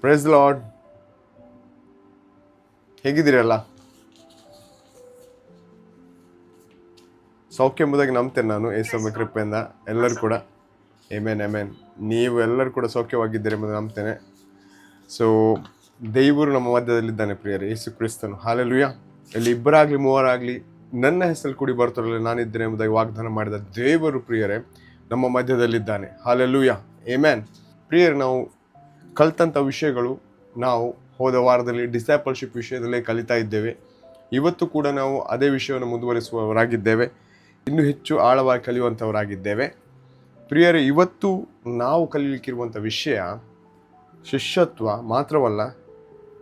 Price lord. ಹೇಗಿದ್ದೀರಲ್ಲ? ಸೌಖ್ಯ ಎಂಬುದಾಗಿ ನಂಬ್ತೇನೆ ನಾನು, ಯೇಸುವಿನ ಕೃಪೆಯಿಂದ ಎಲ್ಲರೂ ಕೂಡ. ಆಮೆನ್. ನೀವು ಎಲ್ಲರೂ ಕೂಡ ಸೌಖ್ಯವಾಗಿದ್ದೀರಿ ಎಂಬುದು ನಂಬ್ತೇನೆ. ಸೊ ದೇವರು ನಮ್ಮ ಮಧ್ಯದಲ್ಲಿದ್ದಾನೆ ಪ್ರಿಯರೇ, ಯೇಸು ಕ್ರಿಸ್ತನು. ಹಾಲೆಲೂಯಾ. ಇಲ್ಲಿ ಇಬ್ಬರಾಗಲಿ ಮೂವರಾಗಲಿ ನನ್ನ ಹೆಸರು ಕೂಡಿ ಬರ್ತಾರಲ್ಲ, ನಾನಿದ್ದೇನೆ ಎಂಬುದಾಗಿ ವಾಗ್ದಾನ ಮಾಡಿದ ದೇವರು ಪ್ರಿಯರೇ ನಮ್ಮ ಮಧ್ಯದಲ್ಲಿದ್ದಾನೆ. ಹಾಲೆಲೂಯಾ. ಆಮೆನ್. ಪ್ರಿಯರೇ, ನಾವು ಕಲ್ತಂಥ ವಿಷಯಗಳು ನಾವು ಹೋದ ವಾರದಲ್ಲಿ ಡಿಸೈಪಲ್ಶಿಪ್ ವಿಷಯದಲ್ಲೇ ಕಲಿತಾ ಇದ್ದೇವೆ. ಇವತ್ತು ಕೂಡ ನಾವು ಅದೇ ವಿಷಯವನ್ನು ಮುಂದುವರಿಸುವವರಾಗಿದ್ದೇವೆ, ಇನ್ನೂ ಹೆಚ್ಚು ಆಳವಾಗಿ ಕಲಿಯುವಂಥವರಾಗಿದ್ದೇವೆ. ಪ್ರಿಯರೇ, ಇವತ್ತು ನಾವು ಕಲಿಯಲಿಕ್ಕಿರುವಂಥ ವಿಷಯ ಶಿಷ್ಯತ್ವ ಮಾತ್ರವಲ್ಲ,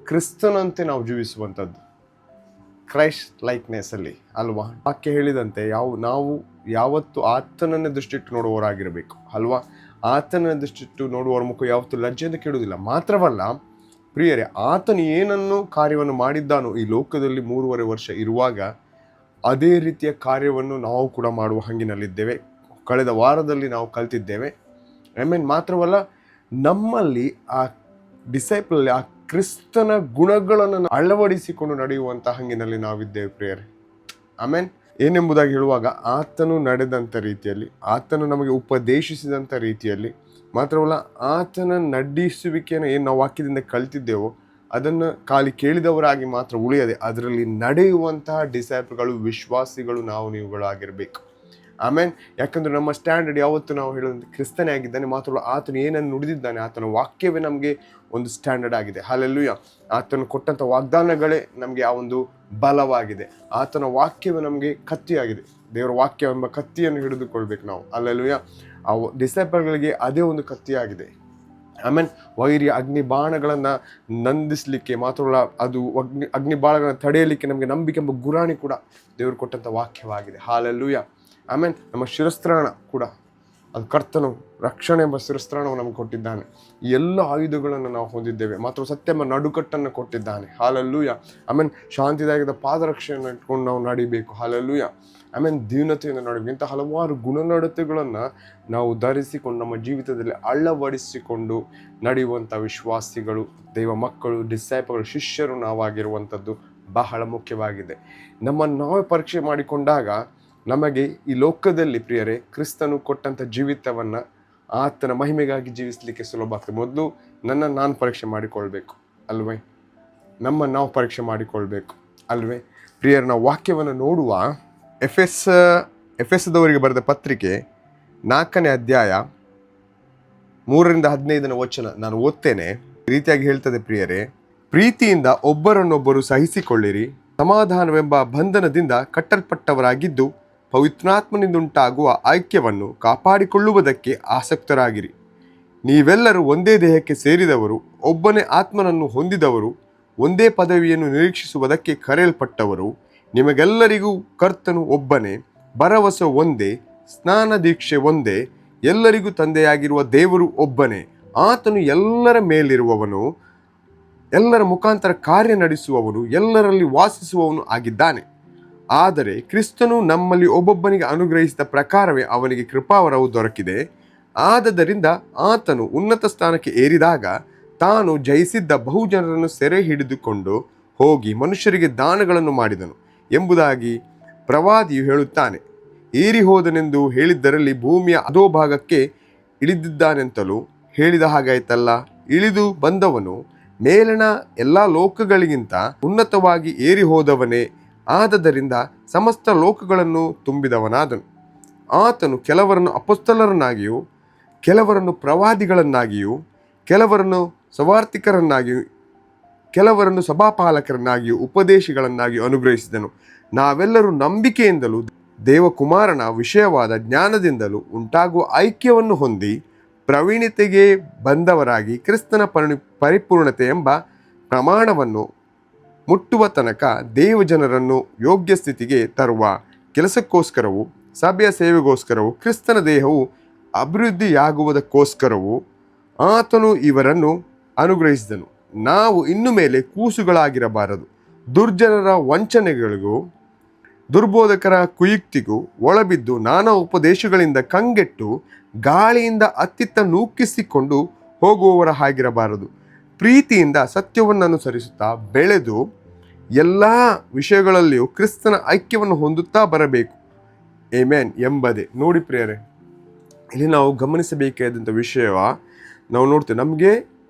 ಕ್ರಿಸ್ತನಂತೆ ನಾವು ಜೀವಿಸುವಂಥದ್ದು, ಕ್ರೈಸ್ಟ್ ಲೈಕ್ನೆಸ್ಸಲ್ಲಿ ಅಲ್ವಾ. ವಾಕ್ಯ ಹೇಳಿದಂತೆ ನಾವು ಯಾವತ್ತು ಆತನನ್ನೇ ದೃಷ್ಟಿಟ್ಟು ನೋಡುವವರಾಗಿರಬೇಕು ಅಲ್ವಾ. ಆತನನ್ನ ದೃಷ್ಟಿಟ್ಟು ನೋಡುವವರ ಮುಖ ಯಾವತ್ತೂ ಲಜ್ಜೆಯಿಂದ ಕೆಡುವುದಿಲ್ಲ. ಮಾತ್ರವಲ್ಲ ಪ್ರಿಯರೇ, ಆತನು ಏನನ್ನು ಕಾರ್ಯವನ್ನು ಮಾಡಿದ್ದಾನೋ ಈ ಲೋಕದಲ್ಲಿ 3.5 ವರ್ಷ ಇರುವಾಗ ಅದೇ ರೀತಿಯ ಕಾರ್ಯವನ್ನು ನಾವು ಕೂಡ ಮಾಡುವ ಹಂಗಿನಲ್ಲಿದ್ದೇವೆ. ಕಳೆದ ವಾರದಲ್ಲಿ ನಾವು ಕಲ್ತಿದ್ದೇವೆ. ಮಾತ್ರವಲ್ಲ, ನಮ್ಮಲ್ಲಿ ಆ ಡಿಸೈಪಲ್ ಆ ಕ್ರಿಸ್ತನ ಗುಣಗಳನ್ನು ಅಳವಡಿಸಿಕೊಂಡು ನಡೆಯುವಂಥ ಹಂಗಿನಲ್ಲಿ ನಾವಿದ್ದೇವೆ ಪ್ರಿಯರೇ. ಏನೆಂಬುದಾಗಿ ಹೇಳುವಾಗ, ಆತನು ನಡೆದಂಥ ರೀತಿಯಲ್ಲಿ, ಆತನು ನಮಗೆ ಉಪದೇಶಿಸಿದಂಥ ರೀತಿಯಲ್ಲಿ, ಮಾತ್ರವಲ್ಲ ಆತನ ನಡೆಸುವಿಕೆಯನ್ನು ಏನು ನಾವು ವಾಕ್ಯದಿಂದ ಕಲ್ತಿದ್ದೇವೋ ಅದನ್ನು ಖಾಲಿ ಕೇಳಿದವರಾಗಿ ಮಾತ್ರ ಉಳಿಯದೆ ಅದರಲ್ಲಿ ನಡೆಯುವಂತಹ ಡಿಸೈಪಲ್ಗಳು, ವಿಶ್ವಾಸಿಗಳು ನೀವುಗಳು ಆಗಿರಬೇಕು. ಯಾಕಂದರೆ ನಮ್ಮ ಸ್ಟ್ಯಾಂಡರ್ಡ್ ಯಾವತ್ತು ನಾವು ಹೇಳೋದಂತೆ ಕ್ರಿಸ್ತನೇ ಆಗಿದ್ದಾನೆ. ಮಾತ್ರವಲ್ಲ ಆತನು ಏನನ್ನು ನುಡಿದಿದ್ದಾನೆ, ಆತನ ವಾಕ್ಯವೇ ನಮಗೆ ಒಂದು ಸ್ಟ್ಯಾಂಡರ್ಡ್ ಆಗಿದೆ. ಹಾಲೆಲೂಯಾ. ಆತನು ಕೊಟ್ಟಂಥ ವಾಗ್ದಾನಗಳೇ ನಮಗೆ ಆ ಒಂದು ಬಲವಾಗಿದೆ. ಆತನ ವಾಕ್ಯವೇ ನಮಗೆ ಕತ್ತಿಯಾಗಿದೆ. ದೇವರ ವಾಕ್ಯ ಎಂಬ ಕತ್ತಿಯನ್ನು ಹಿಡಿದುಕೊಳ್ಬೇಕು ನಾವು. ಹಾಲೆಲೂಯಾ. ಆ ಡಿಸೈಪಲ್ಗಳಿಗೆ ಅದೇ ಒಂದು ಕತ್ತಿಯಾಗಿದೆ. ವೈರಿ ಅಗ್ನಿ ಬಾಣಗಳನ್ನು ನಂದಿಸಲಿಕ್ಕೆ ಮಾತ್ರವಲ್ಲ, ಅದು ಅಗ್ನಿ ಬಾಣಗಳನ್ನು ತಡೆಯಲಿಕ್ಕೆ ನಮಗೆ ನಂಬಿಕೆ ಎಂಬ ಗುರಾಣಿ ಕೂಡ ದೇವರು ಕೊಟ್ಟಂಥ ವಾಕ್ಯವಾಗಿದೆ. ಹಾಲೆಲೂಯಾ. ನಮ್ಮ ಶಿರಸ್ತ್ರಾಣ ಕೂಡ ಅದು ಕರ್ತನು ರಕ್ಷಣೆ ಎಂಬ ಶಿರಸ್ತ್ರಾಣವನ್ನು ನಮಗೆ ಕೊಟ್ಟಿದ್ದಾನೆ. ಈ ಎಲ್ಲ ಆಯುಧಗಳನ್ನು ನಾವು ಹೊಂದಿದ್ದೇವೆ. ಮಾತ್ರ ಸತ್ಯ ಎಂಬ ನಡುಕಟ್ಟನ್ನು ಕೊಟ್ಟಿದ್ದಾನೆ. ಹಾಲೆಲೂಯಾ. ಶಾಂತಿದಾಯಕದ ಪಾದರಕ್ಷೆಯನ್ನು ಇಟ್ಕೊಂಡು ನಾವು ನಡಿಬೇಕು. ಹಾಲೆಲೂಯಾ. ದೀನತೆಯನ್ನು ನಡಬೇಕು. ಇಂಥ ಹಲವಾರು ಗುಣನಡತೆಗಳನ್ನು ನಾವು ಧರಿಸಿಕೊಂಡು ನಮ್ಮ ಜೀವಿತದಲ್ಲಿ ಅಳವಡಿಸಿಕೊಂಡು ನಡೆಯುವಂಥ ವಿಶ್ವಾಸಿಗಳು, ದೈವ ಮಕ್ಕಳು, ಡಿಸೈಪಲ್ಗಳು, ಶಿಷ್ಯರು ನಾವಾಗಿರುವಂಥದ್ದು ಬಹಳ ಮುಖ್ಯವಾಗಿದೆ. ನಮ್ಮನ್ನು ನಾವೇ ಪರೀಕ್ಷೆ ಮಾಡಿಕೊಂಡಾಗ ನಮಗೆ ಈ ಲೋಕದಲ್ಲಿ ಪ್ರಿಯರೇ ಕ್ರಿಸ್ತನು ಕೊಟ್ಟಂಥ ಜೀವಿತವನ್ನು ಆತನ ಮಹಿಮೆಗಾಗಿ ಜೀವಿಸಲಿಕ್ಕೆ ಸುಲಭ ಆಗ್ತದೆ. ಮೊದಲು ನಾನು ಪರೀಕ್ಷೆ ಮಾಡಿಕೊಳ್ಬೇಕು ಅಲ್ವೇ. ನಾವು ಪರೀಕ್ಷೆ ಮಾಡಿಕೊಳ್ಬೇಕು ಅಲ್ವೇ ಪ್ರಿಯರೇ. ನಾವು ವಾಕ್ಯವನ್ನು ನೋಡುವ ಎಫೆಸದವರಿಗೆ ಬರೆದ ಪತ್ರಿಕೆ 4ನೇ ಅಧ್ಯಾಯ 3-15 ವಚನ ನಾನು ಓದ್ತೇನೆ. ಈ ರೀತಿಯಾಗಿ ಹೇಳ್ತದೆ ಪ್ರಿಯರೇ, ಪ್ರೀತಿಯಿಂದ ಒಬ್ಬರನ್ನೊಬ್ಬರು ಸಹಿಸಿಕೊಳ್ಳಿರಿ, ಸಮಾಧಾನವೆಂಬ ಬಂಧನದಿಂದ ಕಟ್ಟಲ್ಪಟ್ಟವರಾಗಿದ್ದು ಪವಿತ್ರಾತ್ಮನಿಂದುಂಟಾಗುವ ಐಕ್ಯವನ್ನು ಕಾಪಾಡಿಕೊಳ್ಳುವುದಕ್ಕೆ ಆಸಕ್ತರಾಗಿರಿ. ನೀವೆಲ್ಲರೂ ಒಂದೇ ದೇಹಕ್ಕೆ ಸೇರಿದವರು, ಒಬ್ಬನೇ ಆತ್ಮನನ್ನು ಹೊಂದಿದವರು, ಒಂದೇ ಪದವಿಯನ್ನು ನಿರೀಕ್ಷಿಸುವುದಕ್ಕೆ ಕರೆಯಲ್ಪಟ್ಟವರು. ನಿಮಗೆಲ್ಲರಿಗೂ ಕರ್ತನು ಒಬ್ಬನೇ, ಭರವಸೆ ಒಂದೇ, ಸ್ನಾನ ದೀಕ್ಷೆ ಒಂದೇ, ಎಲ್ಲರಿಗೂ ತಂದೆಯಾಗಿರುವ ದೇವರು ಒಬ್ಬನೇ. ಆತನು ಎಲ್ಲರ ಮೇಲಿರುವವನು, ಎಲ್ಲರ ಮುಖಾಂತರ ಕಾರ್ಯ ನಡೆಸುವವನು, ಎಲ್ಲರಲ್ಲಿ ವಾಸಿಸುವವನು ಆಗಿದ್ದಾನೆ. ಆದರೆ ಕ್ರಿಸ್ತನು ನಮ್ಮಲ್ಲಿ ಒಬ್ಬೊಬ್ಬನಿಗೆ ಅನುಗ್ರಹಿಸಿದ ಪ್ರಕಾರವೇ ಅವನಿಗೆ ಕೃಪಾವರವು ದೊರಕಿದೆ. ಆದದರಿಂದ ಆತನು ಉನ್ನತ ಸ್ಥಾನಕ್ಕೆ ಏರಿದಾಗ ತಾನು ಜಯಿಸಿದ್ದ ಬಹುಜನರನ್ನು ಸೆರೆ ಹಿಡಿದುಕೊಂಡು ಹೋಗಿ ಮನುಷ್ಯರಿಗೆ ದಾನಗಳನ್ನು ಮಾಡಿದನು ಎಂಬುದಾಗಿ ಪ್ರವಾದಿಯು ಹೇಳುತ್ತಾನೆ. ಏರಿ ಹೋದನೆಂದು ಹೇಳಿದ್ದರಲ್ಲಿ ಭೂಮಿಯ ಅಧೋಭಾಗಕ್ಕೆ ಇಳಿದಿದ್ದಾನೆಂತಲೂ ಹೇಳಿದ ಹಾಗಾಯ್ತಲ್ಲ. ಇಳಿದು ಬಂದವನು ಮೇಲಿನ ಎಲ್ಲ ಲೋಕಗಳಿಗಿಂತ ಉನ್ನತವಾಗಿ ಏರಿ ಹೋದವನೇ. ಆದದರಿಂದ ಸಮಸ್ತ ಲೋಕಗಳನ್ನು ತುಂಬಿದವನಾದನು. ಆತನು ಕೆಲವರನ್ನು ಅಪೊಸ್ತಲರನ್ನಾಗಿಯೂ, ಕೆಲವರನ್ನು ಪ್ರವಾದಿಗಳನ್ನಾಗಿಯೂ, ಕೆಲವರನ್ನು ಸವಾರ್ಥಿಕರನ್ನಾಗಿಯೂ, ಕೆಲವರನ್ನು ಸಭಾಪಾಲಕರನ್ನಾಗಿಯೂ, ಉಪದೇಶಿಗಳನ್ನಾಗಿಯೂ ಅನುಗ್ರಹಿಸಿದನು. ನಾವೆಲ್ಲರೂ ನಂಬಿಕೆಯಿಂದಲೂ ದೇವಕುಮಾರನ ವಿಷಯವಾದ ಜ್ಞಾನದಿಂದಲೂ ಉಂಟಾಗುವ ಐಕ್ಯವನ್ನು ಹೊಂದಿ ಪ್ರವೀಣತೆಗೆ ಬಂದವರಾಗಿ ಕ್ರಿಸ್ತನ ಪರಿಪೂರ್ಣತೆ ಎಂಬ ಪ್ರಮಾಣವನ್ನು ಮುಟ್ಟುವ ತನಕ ದೇವಜನರನ್ನು ಯೋಗ್ಯ ಸ್ಥಿತಿಗೆ ತರುವ ಕೆಲಸಕ್ಕೋಸ್ಕರವೂ, ಸಭೆಯ ಸೇವೆಗೋಸ್ಕರವೂ, ಕ್ರಿಸ್ತನ ದೇಹವು ಅಭಿವೃದ್ಧಿಯಾಗುವುದಕ್ಕೋಸ್ಕರವೂ ಆತನು ಇವರನ್ನು ಅನುಗ್ರಹಿಸಿದನು. ನಾವು ಇನ್ನು ಮೇಲೆ ಕೂಸುಗಳಾಗಿರಬಾರದು, ದುರ್ಜನರ ವಂಚನೆಗಳಿಗೂ ದುರ್ಬೋಧಕರ ಕುಯುಕ್ತಿಗೂ ಒಳಬಿದ್ದು ನಾನಾ ಉಪದೇಶಗಳಿಂದ ಕಂಗೆಟ್ಟು ಗಾಳಿಯಿಂದ ಅತ್ತಿತ್ತ ನೂಕಿಸಿಕೊಂಡು ಹೋಗುವವರ ಹಾಗಿರಬಾರದು. ಪ್ರೀತಿಯಿಂದ ಸತ್ಯವನ್ನು ಅನುಸರಿಸುತ್ತಾ ಬೆಳೆದು ಎಲ್ಲ ವಿಷಯಗಳಲ್ಲಿಯೂ ಕ್ರಿಸ್ತನ ಐಕ್ಯವನ್ನು ಹೊಂದುತ್ತಾ ಬರಬೇಕು. ಆಮೆನ್ ಎಂಬುದೇ. ನೋಡಿ ಪ್ರಿಯರೇ, ಇಲ್ಲಿ ನಾವು ಗಮನಿಸಬೇಕಾದಂಥ ವಿಷಯವ ನಾವು ನೋಡ್ತೇವೆ. ನಮಗೆ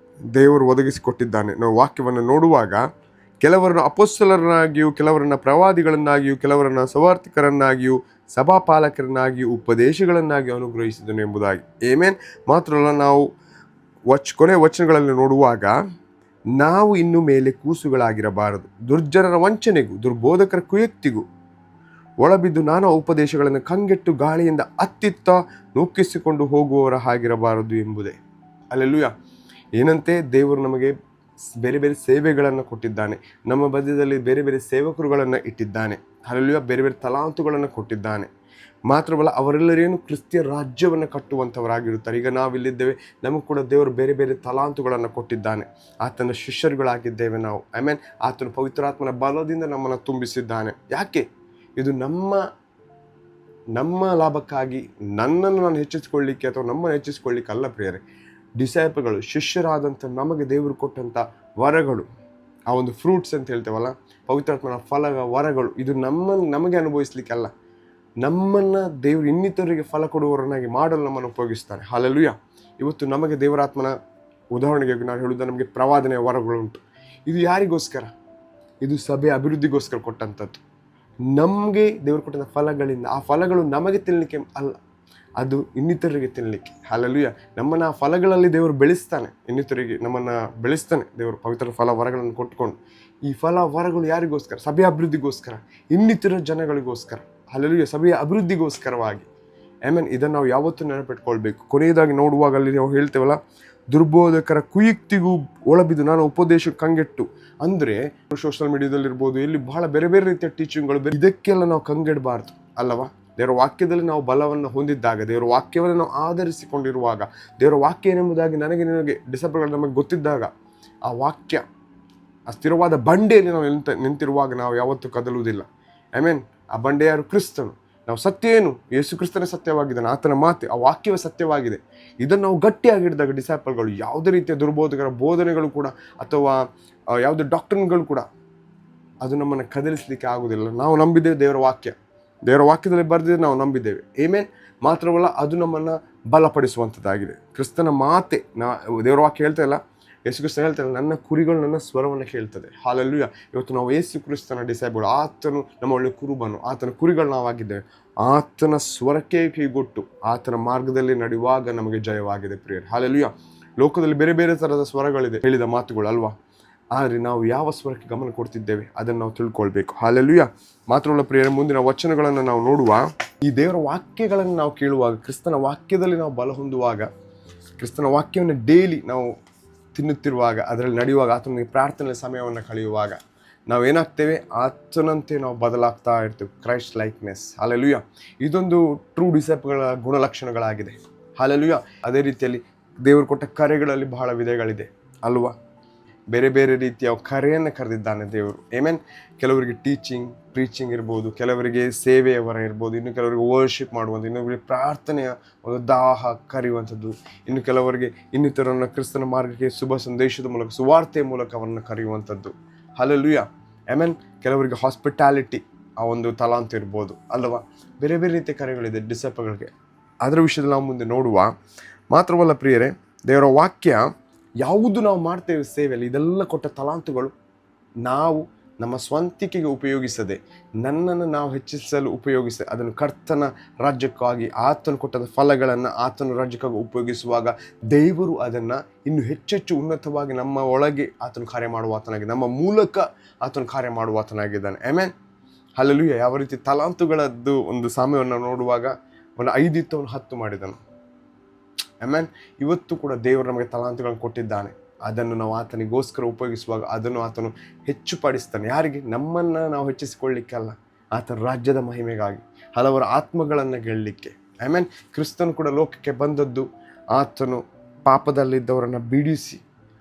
ದೇವರು ಒದಗಿಸಿಕೊಟ್ಟಿದ್ದಾನೆ. ನಾವು ವಾಕ್ಯವನ್ನು ನೋಡುವಾಗ ಕೆಲವರನ್ನು ಅಪೊಸ್ತಲರನ್ನಾಗಿಯೂ, ಕೆಲವರನ್ನ ಪ್ರವಾದಿಗಳನ್ನಾಗಿಯೂ, ಕೆಲವರನ್ನ ಸುವಾರ್ತಿಕರನ್ನಾಗಿಯೂ, ಸಭಾಪಾಲಕರನ್ನಾಗಿಯೂ, ಉಪದೇಶಗಳನ್ನಾಗಿಯೂ ಅನುಗ್ರಹಿಸಿದನು ಎಂಬುದಾಗಿ. ಆಮೆನ್. ಮಾತ್ರವಲ್ಲ, ನಾವು ಕೊನೆ ವಚನಗಳಲ್ಲಿ ನೋಡುವಾಗ ನಾವು ಇನ್ನು ಮೇಲೆ ಕೂಸುಗಳಾಗಿರಬಾರದು, ದುರ್ಜನರ ವಂಚನೆಗೂ ದುರ್ಬೋಧಕರ ಕುಯುಕ್ತಿಗೂ ಒಳಬಿದ್ದು ನಾನಾ ಉಪದೇಶಗಳನ್ನು ಕಂಗೆಟ್ಟು ಗಾಳಿಯಿಂದ ಅತ್ತಿತ್ತ ನೂಕಿಸಿಕೊಂಡು ಹೋಗುವವರ ಹಾಗಿರಬಾರದು ಎಂಬುದೇ. ಅಲ್ಲೆಲ್ಲೂಯ. ಏನಂತೆ ದೇವರು ನಮಗೆ ಬೇರೆ ಬೇರೆ ಸೇವೆಗಳನ್ನು ಕೊಟ್ಟಿದ್ದಾನೆ. ನಮ್ಮ ಮಧ್ಯದಲ್ಲಿ ಬೇರೆ ಬೇರೆ ಸೇವಕರುಗಳನ್ನು ಇಟ್ಟಿದ್ದಾನೆ. ಅಲ್ಲೆಲ್ಲೂಯ. ಬೇರೆ ಬೇರೆ ತಲಾಂತುಗಳನ್ನು ಕೊಟ್ಟಿದ್ದಾನೆ. ಮಾತ್ರವಲ್ಲ, ಅವರೆಲ್ಲರೇನು ಕ್ರಿಸ್ತಿಯ ರಾಜ್ಯವನ್ನು ಕಟ್ಟುವಂಥವರಾಗಿರುತ್ತಾರೆ. ಈಗ ನಾವಿಲ್ಲಿದ್ದೇವೆ, ನಮಗೆ ಕೂಡ ದೇವರು ಬೇರೆ ಬೇರೆ ತಲಾಂತುಗಳನ್ನು ಕೊಟ್ಟಿದ್ದಾನೆ. ಆತನ ಶಿಷ್ಯರುಗಳಾಗಿದ್ದೇವೆ ನಾವು. ಆಮೇನ್. ಆತನ ಪವಿತ್ರಾತ್ಮನ ಬಲದಿಂದ ನಮ್ಮನ್ನು ತುಂಬಿಸಿದ್ದಾನೆ. ಯಾಕೆ? ಇದು ನಮ್ಮ ಲಾಭಕ್ಕಾಗಿ, ನನ್ನನ್ನು ನಾನು ಹೆಚ್ಚಿಸಿಕೊಳ್ಳಿಕ್ಕೆ ಅಥವಾ ನಮ್ಮನ್ನು ಹೆಚ್ಚಿಸಿಕೊಳ್ಳಿಕ್ಕೆ ಅಲ್ಲ ಪ್ರಿಯರೇ. ಡಿಸೈಪಲ್ಗಳು, ಶಿಷ್ಯರಾದಂಥ ನಮಗೆ ದೇವರು ಕೊಟ್ಟಂಥ ವರಗಳು, ಆ ಒಂದು ಫ್ರೂಟ್ಸ್ ಅಂತ ಹೇಳ್ತೇವಲ್ಲ, ಪವಿತ್ರಾತ್ಮನ ಫಲ ವರಗಳು, ಇದು ನಮಗೆ ಅನುಭವಿಸ್ಲಿಕ್ಕೆ ಅಲ್ಲ, ನಮ್ಮನ್ನು ದೇವರು ಇನ್ನಿತರಿಗೆ ಫಲ ಕೊಡುವವರನ್ನಾಗಿ ಮಾಡಲು ನಮ್ಮನ್ನು ಉಪಯೋಗಿಸ್ತಾನೆ. ಹಲ್ಲೆಲೂಯಾ. ಇವತ್ತು ನಮಗೆ ದೇವರಾತ್ಮನ ಉದಾಹರಣೆಗೆ ನಾನು ಹೇಳುವುದ, ನಮಗೆ ಪ್ರವಾದನೆಯ ವರಗಳುಂಟು. ಇದು ಯಾರಿಗೋಸ್ಕರ? ಇದು ಸಭೆ ಅಭಿವೃದ್ಧಿಗೋಸ್ಕರ ಕೊಟ್ಟಂಥದ್ದು. ನಮಗೆ ದೇವರು ಕೊಟ್ಟಂಥ ಫಲಗಳಿಂದ, ಆ ಫಲಗಳು ನಮಗೆ ತಿನ್ನಲಿಕ್ಕೆ ಅಲ್ಲ, ಅದು ಇನ್ನಿತರಿಗೆ ತಿನ್ನಲಿಕ್ಕೆ. ಹಲ್ಲೆಲೂಯಾ. ನಮ್ಮನ್ನು ಆ ಫಲಗಳಲ್ಲಿ ದೇವರು ಬೆಳೆಸ್ತಾನೆ, ಇನ್ನಿತರಿಗೆ ನಮ್ಮನ್ನು ಬೆಳೆಸ್ತಾನೆ ದೇವರು ಪವಿತ್ರ ಫಲ ವರಗಳನ್ನು ಕೊಟ್ಕೊಂಡು. ಈ ಫಲ ವರಗಳು ಯಾರಿಗೋಸ್ಕರ? ಸಭೆಯ ಅಭಿವೃದ್ಧಿಗೋಸ್ಕರ, ಇನ್ನಿತರ ಜನಗಳಿಗೋಸ್ಕರ. ಹಲ್ಲೆಲೂಯಾ. ಸಭೆಯ ಅಭಿವೃದ್ಧಿಗೋಸ್ಕರವಾಗಿ. ಆಮೆನ್. ಇದನ್ನು ನಾವು ಯಾವತ್ತೂ ನೆನಪಿಟ್ಕೊಳ್ಬೇಕು. ಕೊನೆಯದಾಗಿ ನೋಡುವಾಗ ಅಲ್ಲಿ ನಾವು ಹೇಳ್ತೇವಲ್ಲ, ದುರ್ಬೋಧಕರ ಕುಯುಕ್ತಿಗೂ ಒಳಬಿದ್ದು ನಾನು ಉಪದೇಶಕ್ಕೆ ಕಂಗೆಟ್ಟು. ಅಂದರೆ ಸೋಷಿಯಲ್ ಮೀಡಿಯಾದಲ್ಲಿರ್ಬೋದು, ಇಲ್ಲಿ ಬಹಳ ಬೇರೆ ಬೇರೆ ರೀತಿಯ ಟೀಚಿಂಗ್ಗಳು, ಇದಕ್ಕೆಲ್ಲ ನಾವು ಕಂಗೆಡಬಾರ್ದು ಅಲ್ಲವಾ? ದೇವರ ವಾಕ್ಯದಲ್ಲಿ ನಾವು ಬಲವನ್ನು ಹೊಂದಿದ್ದಾಗ, ದೇವರ ವಾಕ್ಯವನ್ನು ನಾವು ಆಧರಿಸಿಕೊಂಡಿರುವಾಗ, ದೇವರ ವಾಕ್ಯ ಏನೆಂಬುದಾಗಿ ನಿನಗೆ ಡಿಸೈಪಲ್ಗಳು ನಮಗೆ ಗೊತ್ತಿದ್ದಾಗ, ಆ ವಾಕ್ಯ ಆ ಸ್ಥಿರವಾದ ಬಂಡೆಯಲ್ಲಿ ನಾವು ನಿಂತಿರುವಾಗ ನಾವು ಯಾವತ್ತೂ ಕದಲುವುದಿಲ್ಲ. ಆಮೆನ್. ಆ ಬಂಡೆ ಯಾರು? ಕ್ರಿಸ್ತನು. ನಾವು ಸತ್ಯ ಏನು? ಯೇಸು ಕ್ರಿಸ್ತನೇ ಸತ್ಯವಾಗಿದ್ದಾನೆ. ಆತನ ಮಾತು, ಆ ವಾಕ್ಯವೇ ಸತ್ಯವಾಗಿದೆ. ಇದನ್ನು ನಾವು ಗಟ್ಟಿಯಾಗಿ ಹಿಡಿದಾಗ ಡಿಸೈಪಲ್ಗಳು ಯಾವುದೇ ರೀತಿಯ ದುರ್ಬೋಧಕರ ಬೋಧನೆಗಳು ಕೂಡ ಅಥವಾ ಯಾವುದೇ ಡಾಕ್ಟ್ರಿನ್ಗಳು ಕೂಡ ಅದು ನಮ್ಮನ್ನು ಕದಲಿಸಲಿಕ್ಕೆ ಆಗುವುದಿಲ್ಲ. ನಾವು ನಂಬಿದ್ದೇವೆ ದೇವರ ವಾಕ್ಯ, ದೇವರ ವಾಕ್ಯದಲ್ಲಿ ಬರೆದಿದ್ದು ನಾವು ನಂಬಿದ್ದೇವೆ. ಆಮೆನ್. ಮಾತ್ರವಲ್ಲ, ಅದು ನಮ್ಮನ್ನು ಬಲಪಡಿಸುವಂಥದ್ದಾಗಿದೆ. ಕ್ರಿಸ್ತನ ಮಾತೆ, ದೇವರ ವಾಕ್ಯ ಹೇಳ್ತಾ ಇಲ್ಲ, ಯೇಸು ಕ್ರಿಸ್ತ ಹೇಳ್ತಾರೆ, ನನ್ನ ಕುರಿಗಳು ನನ್ನ ಸ್ವರವನ್ನು ಕೇಳ್ತದೆ. ಹಲ್ಲೆಲೂಯಾ. ಇವತ್ತು ನಾವು ಯೇಸು ಕ್ರಿಸ್ತನ ಡಿಸೈಪಲ್, ಆತನು ನಮ್ಮ ಒಳ್ಳೆ ಕುರುಬನು, ಆತನ ಕುರಿಗಳು ನಾವಾಗಿದ್ದೇವೆ. ಆತನ ಸ್ವರಕ್ಕೆ ಕೈಗೊಟ್ಟು ಆತನ ಮಾರ್ಗದಲ್ಲಿ ನಡೆಯುವಾಗ ನಮಗೆ ಜಯವಾಗಿದೆ ಪ್ರಿಯರೇ. ಹಲ್ಲೆಲೂಯಾ. ಲೋಕದಲ್ಲಿ ಬೇರೆ ಬೇರೆ ಥರದ ಸ್ವರಗಳಿದೆ, ಹೇಳಿದ ಮಾತುಗಳು ಅಲ್ವಾ? ಆದರೆ ನಾವು ಯಾವ ಸ್ವರಕ್ಕೆ ಗಮನ ಕೊಡ್ತಿದ್ದೇವೆ ಅದನ್ನು ನಾವು ತಿಳ್ಕೊಳ್ಬೇಕು. ಹಲ್ಲೆಲೂಯಾ. ಮಾತ್ರವಲ್ಲ ಪ್ರಿಯರೇ, ಮುಂದಿನ ವಚನಗಳನ್ನು ನಾವು ನೋಡುವ, ಈ ದೇವರ ವಾಕ್ಯಗಳನ್ನು ನಾವು ಕೇಳುವಾಗ, ಕ್ರಿಸ್ತನ ವಾಕ್ಯದಲ್ಲಿ ನಾವು ಬಲ ಹೊಂದುವಾಗ, ಕ್ರಿಸ್ತನ ವಾಕ್ಯವನ್ನು ಡೈಲಿ ನಾವು ತಿನ್ನುತ್ತಿರುವಾಗ, ಅದರಲ್ಲಿ ನಡೆಯುವಾಗ, ಆತನಿಗೆ ಪ್ರಾರ್ಥನೆ ಸಮಯವನ್ನು ಕಳೆಯುವಾಗ ನಾವೇನಾಗ್ತೇವೆ? ಆತನಂತೆ ನಾವು ಬದಲಾಗ್ತಾ ಇರ್ತೇವೆ. Christ likeness. ಹಲ್ಲೆಲೂಯಾ. ಇದೊಂದು ಟ್ರೂ ಡಿಸೈಪಲ್ಗಳ ಗುಣಲಕ್ಷಣಗಳಾಗಿದೆ. ಹಲ್ಲೆಲೂಯಾ. ಅದೇ ರೀತಿಯಲ್ಲಿ ದೇವರು ಕೊಟ್ಟ ಕರೆಗಳಲ್ಲಿ ಬಹಳ ವಿಧಗಳಿದೆ ಅಲ್ವಾ? ಬೇರೆ ಬೇರೆ ರೀತಿಯ ಕರೆಯನ್ನು ಕರೆದಿದ್ದಾನೆ ದೇವರು. ಆಮೆನ್. ಕೆಲವರಿಗೆ ಟೀಚಿಂಗ್, ಪ್ರೀಚಿಂಗ್ ಇರ್ಬೋದು, ಕೆಲವರಿಗೆ ಸೇವೆಯ ವರ ಇರ್ಬೋದು, ಇನ್ನು ಕೆಲವರಿಗೆ ವರ್ಶಿಪ್ ಮಾಡುವಂಥದ್ದು, ಇನ್ನೊಬ್ಬರಿಗೆ ಪ್ರಾರ್ಥನೆಯ ಒಂದು ದಾಹ ಕರೆಯುವಂಥದ್ದು, ಇನ್ನು ಕೆಲವರಿಗೆ ಇನ್ನಿತರನ್ನು ಕ್ರಿಸ್ತನ ಮಾರ್ಗಕ್ಕೆ ಶುಭ ಸಂದೇಶದ ಮೂಲಕ, ಸುವಾರ್ತೆಯ ಮೂಲಕ ಅವರನ್ನು ಕರೆಯುವಂಥದ್ದು. ಹಲ್ಲೆಲೂಯಾ. ಆಮೆನ್. ಕೆಲವರಿಗೆ ಹಾಸ್ಪಿಟಾಲಿಟಿ, ಆ ಒಂದು ತಲಾಂತ ಇರ್ಬೋದು ಅಲ್ಲವಾ? ಬೇರೆ ಬೇರೆ ರೀತಿಯ ಕರೆಗಳಿದೆ ಡಿಸೈಪಲ್ಗಳಿಗೆ. ಅದರ ವಿಷಯದಲ್ಲಿ ನಾವು ಮುಂದೆ ನೋಡುವ. ಮಾತ್ರವಲ್ಲ ಪ್ರಿಯರೇ, ದೇವರ ವಾಕ್ಯ ಯಾವುದು ನಾವು ಮಾಡ್ತೇವೆ ಸೇವೆಯಲ್ಲಿ, ಇದೆಲ್ಲ ಕೊಟ್ಟ ತಲಾಂತುಗಳು ನಾವು ನಮ್ಮ ಸ್ವಂತಿಕೆಗೆ ಉಪಯೋಗಿಸದೆ, ನನ್ನನ್ನು ನಾವು ಹೆಚ್ಚಿಸಲು ಉಪಯೋಗಿಸದೆ, ಅದನ್ನು ಕರ್ತನ ರಾಜ್ಯಕ್ಕಾಗಿ, ಆತನು ಕೊಟ್ಟದ ಫಲಗಳನ್ನು ಆತನ ರಾಜ್ಯಕ್ಕಾಗಿ ಉಪಯೋಗಿಸುವಾಗ ದೇವರು ಅದನ್ನು ಇನ್ನು ಹೆಚ್ಚೆಚ್ಚು ಉನ್ನತವಾಗಿ ನಮ್ಮ ಒಳಗೆ ಆತನು ಕಾರ್ಯ ಮಾಡುವ ಆತನಾಗಿ, ನಮ್ಮ ಮೂಲಕ ಆತನು ಕಾರ್ಯ ಮಾಡುವ ಆತನಾಗಿದ್ದಾನೆ. ಆಮೆನ್. ಹಲ್ಲೆಲೂಯಾ. ಯಾವ ರೀತಿ ತಲಾಂತುಗಳದ್ದು ಒಂದು ಸಾಮ್ಯವನ್ನು ನೋಡುವಾಗ, ಅವನು 5 ಇತ್ತು, ಅವನು 10 ಮಾಡಿದನು. ಆಮೆನ್. ಇವತ್ತು ಕೂಡ ದೇವರು ನಮಗೆ ತಲಾಂತುಗಳನ್ನು ಕೊಟ್ಟಿದ್ದಾನೆ. ಅದನ್ನು ನಾವು ಆತನಿಗೋಸ್ಕರ ಉಪಯೋಗಿಸುವಾಗ ಅದನ್ನು ಆತನು ಹೆಚ್ಚು ಪಡಿಸ್ತಾನೆ. ಯಾರಿಗೆ? ನಮ್ಮನ್ನು ನಾವು ಹೆಚ್ಚಿಸಿಕೊಳ್ಳಿಕ್ಕೆ ಅಲ್ಲ, ಆತನ ರಾಜ್ಯದ ಮಹಿಮೆಗಾಗಿ, ಹಲವರ ಆತ್ಮಗಳನ್ನು ಗೆಲ್ಲಲಿಕ್ಕೆ. ಆಮೆನ್. ಕ್ರಿಸ್ತನು ಕೂಡ ಲೋಕಕ್ಕೆ ಬಂದದ್ದು ಆತನು ಪಾಪದಲ್ಲಿದ್ದವರನ್ನು ಬಿಡಿಸಿ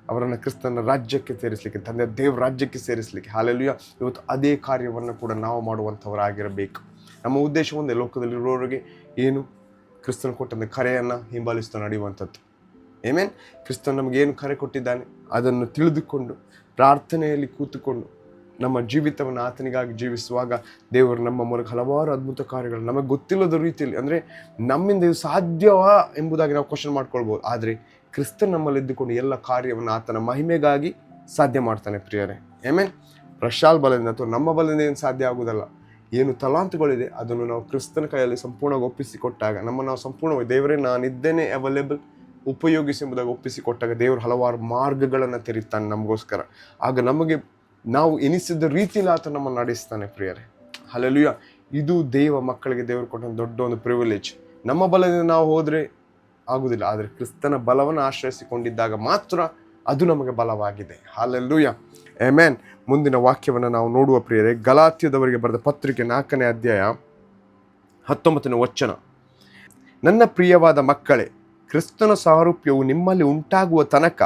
ಅವರನ್ನು ಕ್ರಿಸ್ತನ ರಾಜ್ಯಕ್ಕೆ ಸೇರಿಸಲಿಕ್ಕೆ, ತಂದೆ ದೇವ್ರ ರಾಜ್ಯಕ್ಕೆ ಸೇರಿಸಲಿಕ್ಕೆ. ಹಲ್ಲೆಲೂಯಾ. ಇವತ್ತು ಅದೇ ಕಾರ್ಯವನ್ನು ಕೂಡ ನಾವು ಮಾಡುವಂಥವರಾಗಿರಬೇಕು. ನಮ್ಮ ಉದ್ದೇಶ ಒಂದೇ, ಲೋಕದಲ್ಲಿರೋರಿಗೆ ಏನು? ಕ್ರಿಸ್ತನ ಕೊಟ್ಟಂಥ ಕರೆಯನ್ನು ಹಿಂಬಾಲಿಸ್ತಾ ನಡೆಯುವಂಥದ್ದು. ಆಮೆನ್. ಕ್ರಿಸ್ತನು ನಮಗೇನು ಕರೆ ಕೊಟ್ಟಿದ್ದಾನೆ ಅದನ್ನು ತಿಳಿದುಕೊಂಡು ಪ್ರಾರ್ಥನೆಯಲ್ಲಿ ಕೂತುಕೊಂಡು ನಮ್ಮ ಜೀವಿತವನ್ನು ಆತನಿಗಾಗಿ ಜೀವಿಸುವಾಗ ದೇವರು ನಮ್ಮ ಮೂಲಕ ಹಲವಾರು ಅದ್ಭುತ ಕಾರ್ಯಗಳು ನಮಗೆ ಗೊತ್ತಿಲ್ಲದ ರೀತಿಯಲ್ಲಿ, ಅಂದರೆ ನಮ್ಮಿಂದ ಇದು ಸಾಧ್ಯವಾ ಎಂಬುದಾಗಿ ನಾವು ಕ್ವಶನ್ ಮಾಡ್ಕೊಳ್ಬೋದು. ಆದರೆ ಕ್ರಿಸ್ತನ್ ನಮ್ಮಲ್ಲಿ ಇದ್ದುಕೊಂಡು ಎಲ್ಲ ಕಾರ್ಯವನ್ನು ಆತನ ಮಹಿಮೆಗಾಗಿ ಸಾಧ್ಯ ಮಾಡ್ತಾನೆ ಪ್ರಿಯರೇ. ಆಮೆನ್. ಪ್ರಶಾಲ್ ಬಲದಿಂದ ಅಥವಾ ನಮ್ಮ ಬಲದಿಂದ ಏನು ಸಾಧ್ಯ ಆಗುವುದಲ್ಲ. ಏನು ತಲಾಂತುಗಳಿದೆ ಅದನ್ನು ನಾವು ಕ್ರಿಸ್ತನ ಕೈಯಲ್ಲಿ ಸಂಪೂರ್ಣವಾಗಿ ಒಪ್ಪಿಸಿಕೊಟ್ಟಾಗ, ನಾವು ಸಂಪೂರ್ಣವಾಗಿ ದೇವರೇ ನಾನಿದ್ದೇನೆ ಅವೈಲೇಬಲ್ ಉಪಯೋಗಿಸಿ ಎಂಬುದಾಗಿ ಒಪ್ಪಿಸಿಕೊಟ್ಟಾಗ ದೇವರು ಹಲವಾರು ಮಾರ್ಗಗಳನ್ನು ತೆರೀತಾನೆ ನಮಗೋಸ್ಕರ. ಆಗ ನಮಗೆ ನಾವು ಎನಿಸಿದ ರೀತಿಯಲ್ಲಿ ಆತ ನಮ್ಮನ್ನು ನಡೆಸ್ತಾನೆ ಪ್ರಿಯರೇ. ಹಲ್ಲೆಲೂಯಾ. ಇದು ದೇವ ಮಕ್ಕಳಿಗೆ ದೇವರು ಕೊಟ್ಟ ದೊಡ್ಡ ಒಂದು ಪ್ರಿವಿಲೇಜ್. ನಮ್ಮ ಬಲದಿಂದ ನಾವು ಹೋದರೆ ಆಗುವುದಿಲ್ಲ, ಆದರೆ ಕ್ರಿಸ್ತನ ಬಲವನ್ನು ಆಶ್ರಯಿಸಿಕೊಂಡಿದ್ದಾಗ ಮಾತ್ರ ಅದು ನಮಗೆ ಬಲವಾಗಿದೆ. ಹಲ್ಲೆಲೂಯಾ. ಆಮೆನ್. ಮುಂದಿನ ವಾಕ್ಯವನ್ನು ನಾವು ನೋಡುವ ಪ್ರಿಯರೇ, ಗಲಾತ್ಯದವರಿಗೆ ಬರೆದ ಪತ್ರಿಕೆ 4ನೇ ಅಧ್ಯಾಯ 19ನೇ ವಚನ. ನನ್ನ ಪ್ರಿಯವಾದ ಮಕ್ಕಳೇ, ಕ್ರಿಸ್ತನ ಸಾರೂಪ್ಯವು ನಿಮ್ಮಲ್ಲಿ ಉಂಟಾಗುವ ತನಕ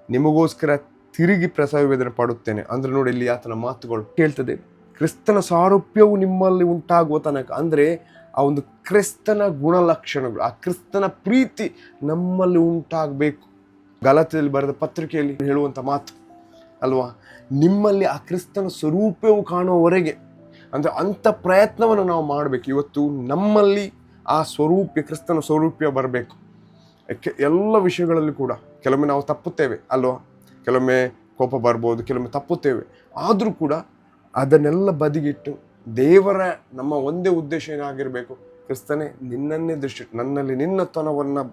ನಿಮಗೋಸ್ಕರ ತಿರುಗಿ ಪ್ರಸವ ವೇದನೆ ಪಡುತ್ತೇನೆ. ಅಂದರೆ ನೋಡಿ, ಇಲ್ಲಿ ಆತನ ಮಾತುಗಳು ಹೇಳ್ತದೆ, ಕ್ರಿಸ್ತನ ಸಾರೂಪ್ಯವು ನಿಮ್ಮಲ್ಲಿ ಉಂಟಾಗುವ ತನಕ. ಅಂದರೆ ಆ ಒಂದು ಕ್ರಿಸ್ತನ ಗುಣಲಕ್ಷಣಗಳು, ಆ ಕ್ರಿಸ್ತನ ಪ್ರೀತಿ ನಮ್ಮಲ್ಲಿ ಉಂಟಾಗಬೇಕು. ಗಲಾತ್ಯದಲ್ಲಿ ಬರೆದ ಪತ್ರಿಕೆಯಲ್ಲಿ ಹೇಳುವಂಥ ಮಾತು ಅಲ್ವಾ, ನಿಮ್ಮಲ್ಲಿ ಆ ಕ್ರಿಸ್ತನ ಸ್ವರೂಪವು ಕಾಣುವವರೆಗೆ, ಅಂದರೆ ಅಂಥ ಪ್ರಯತ್ನವನ್ನು ನಾವು ಮಾಡಬೇಕು. ಇವತ್ತು ನಮ್ಮಲ್ಲಿ ಆ ಸ್ವರೂಪ್ಯ, ಕ್ರಿಸ್ತನ ಸ್ವರೂಪ್ಯ ಬರಬೇಕು. ಎಲ್ಲ ವಿಷಯಗಳಲ್ಲಿ ಕೂಡ ಕೆಲವೊಮ್ಮೆ ನಾವು ತಪ್ಪುತ್ತೇವೆ ಅಲ್ವಾ, ಕೆಲವೊಮ್ಮೆ ಕೋಪ ಬರ್ಬೋದು, ಕೆಲವೊಮ್ಮೆ ತಪ್ಪುತ್ತೇವೆ. ಆದರೂ ಕೂಡ ಅದನ್ನೆಲ್ಲ ಬದಿಗಿಟ್ಟು ದೇವರ ನಮ್ಮ ಒಂದೇ ಉದ್ದೇಶ ಏನಾಗಿರಬೇಕು, ಕ್ರಿಸ್ತನೇ ನಿನ್ನನ್ನೇ ನನ್ನಲ್ಲಿ ನಿನ್ನತನವನ್ನು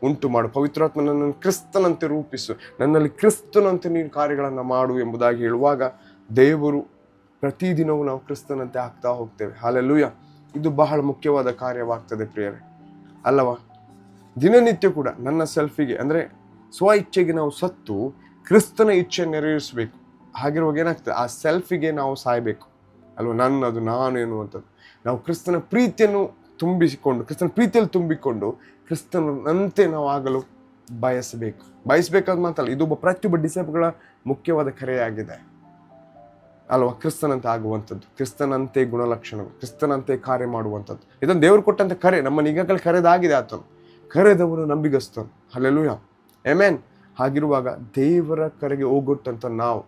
ಉಂಟು ಮಾಡು, ಪವಿತ್ರಾತ್ಮ ನನ್ನನ್ನು ಕ್ರಿಸ್ತನಂತೆ ರೂಪಿಸು, ನನ್ನಲ್ಲಿ ಕ್ರಿಸ್ತನಂತೆ ನೀನು ಕಾರ್ಯಗಳನ್ನು ಮಾಡು ಎಂಬುದಾಗಿ ಹೇಳುವಾಗ ದೇವರು ಪ್ರತಿದಿನವೂ ನಾವು ಕ್ರಿಸ್ತನಂತೆ ಆಗ್ತಾ ಹೋಗ್ತೇವೆ. ಹಲ್ಲೆಲೂಯಾ. ಇದು ಬಹಳ ಮುಖ್ಯವಾದ ಕಾರ್ಯವಾಗ್ತದೆ ಪ್ರಿಯರೇ ಅಲ್ಲವಾ. ದಿನನಿತ್ಯ ಕೂಡ ನನ್ನ ಸೆಲ್ಫಿಗೆ, ಅಂದರೆ ಸ್ವ ಇಚ್ಛೆಗೆ ನಾವು ಸತ್ತು ಕ್ರಿಸ್ತನ ಇಚ್ಛೆ ನೆರವೇರಿಸಬೇಕು. ಹಾಗಿರುವಾಗ ಏನಾಗ್ತದೆ, ಆ ಸೆಲ್ಫಿಗೆ ನಾವು ಸಾಯಬೇಕು ಅಲ್ವಾ. ನನ್ನದು ನಾನು ಎನ್ನುವಂಥದ್ದು ನಾವು ಕ್ರಿಸ್ತನ ಪ್ರೀತಿಯನ್ನು ತುಂಬಿಸಿಕೊಂಡು, ಕ್ರಿಸ್ತನ ಪ್ರೀತಿಯಲ್ಲಿ ತುಂಬಿಕೊಂಡು ಕ್ರಿಸ್ತನಂತೆ ನಾವು ಆಗಲು ಬಯಸಬೇಕಾದ ಮಾತಲ್ಲ, ಇದು ಪ್ರತಿಯೊಬ್ಬ ಡಿಸೈಪಲ್ಗಳ ಮುಖ್ಯವಾದ ಕರೆಯಾಗಿದೆ ಅಲ್ವಾ. ಕ್ರಿಸ್ತನಂತೆ ಆಗುವಂಥದ್ದು, ಕ್ರಿಸ್ತನಂತೆ ಗುಣಲಕ್ಷಣಗಳು, ಕ್ರಿಸ್ತನಂತೆ ಕಾರ್ಯ ಮಾಡುವಂಥದ್ದು, ಇದನ್ನು ದೇವರು ಕೊಟ್ಟಂತೆ ಕರೆ. ನಮ್ಮ ಈಗಾಗಲೇ ಕರೆದಾಗಿದೆ ಆತನು, ಕರೆದವನು ನಂಬಿಗಸ್ತನು. ಹಲ್ಲೆಲೂಯಾ. ಆಮೆನ್. ಹಾಗಿರುವಾಗ ದೇವರ ಕರೆಗೆ ಹೋಗೊಟ್ಟಂಥ ನಾವು,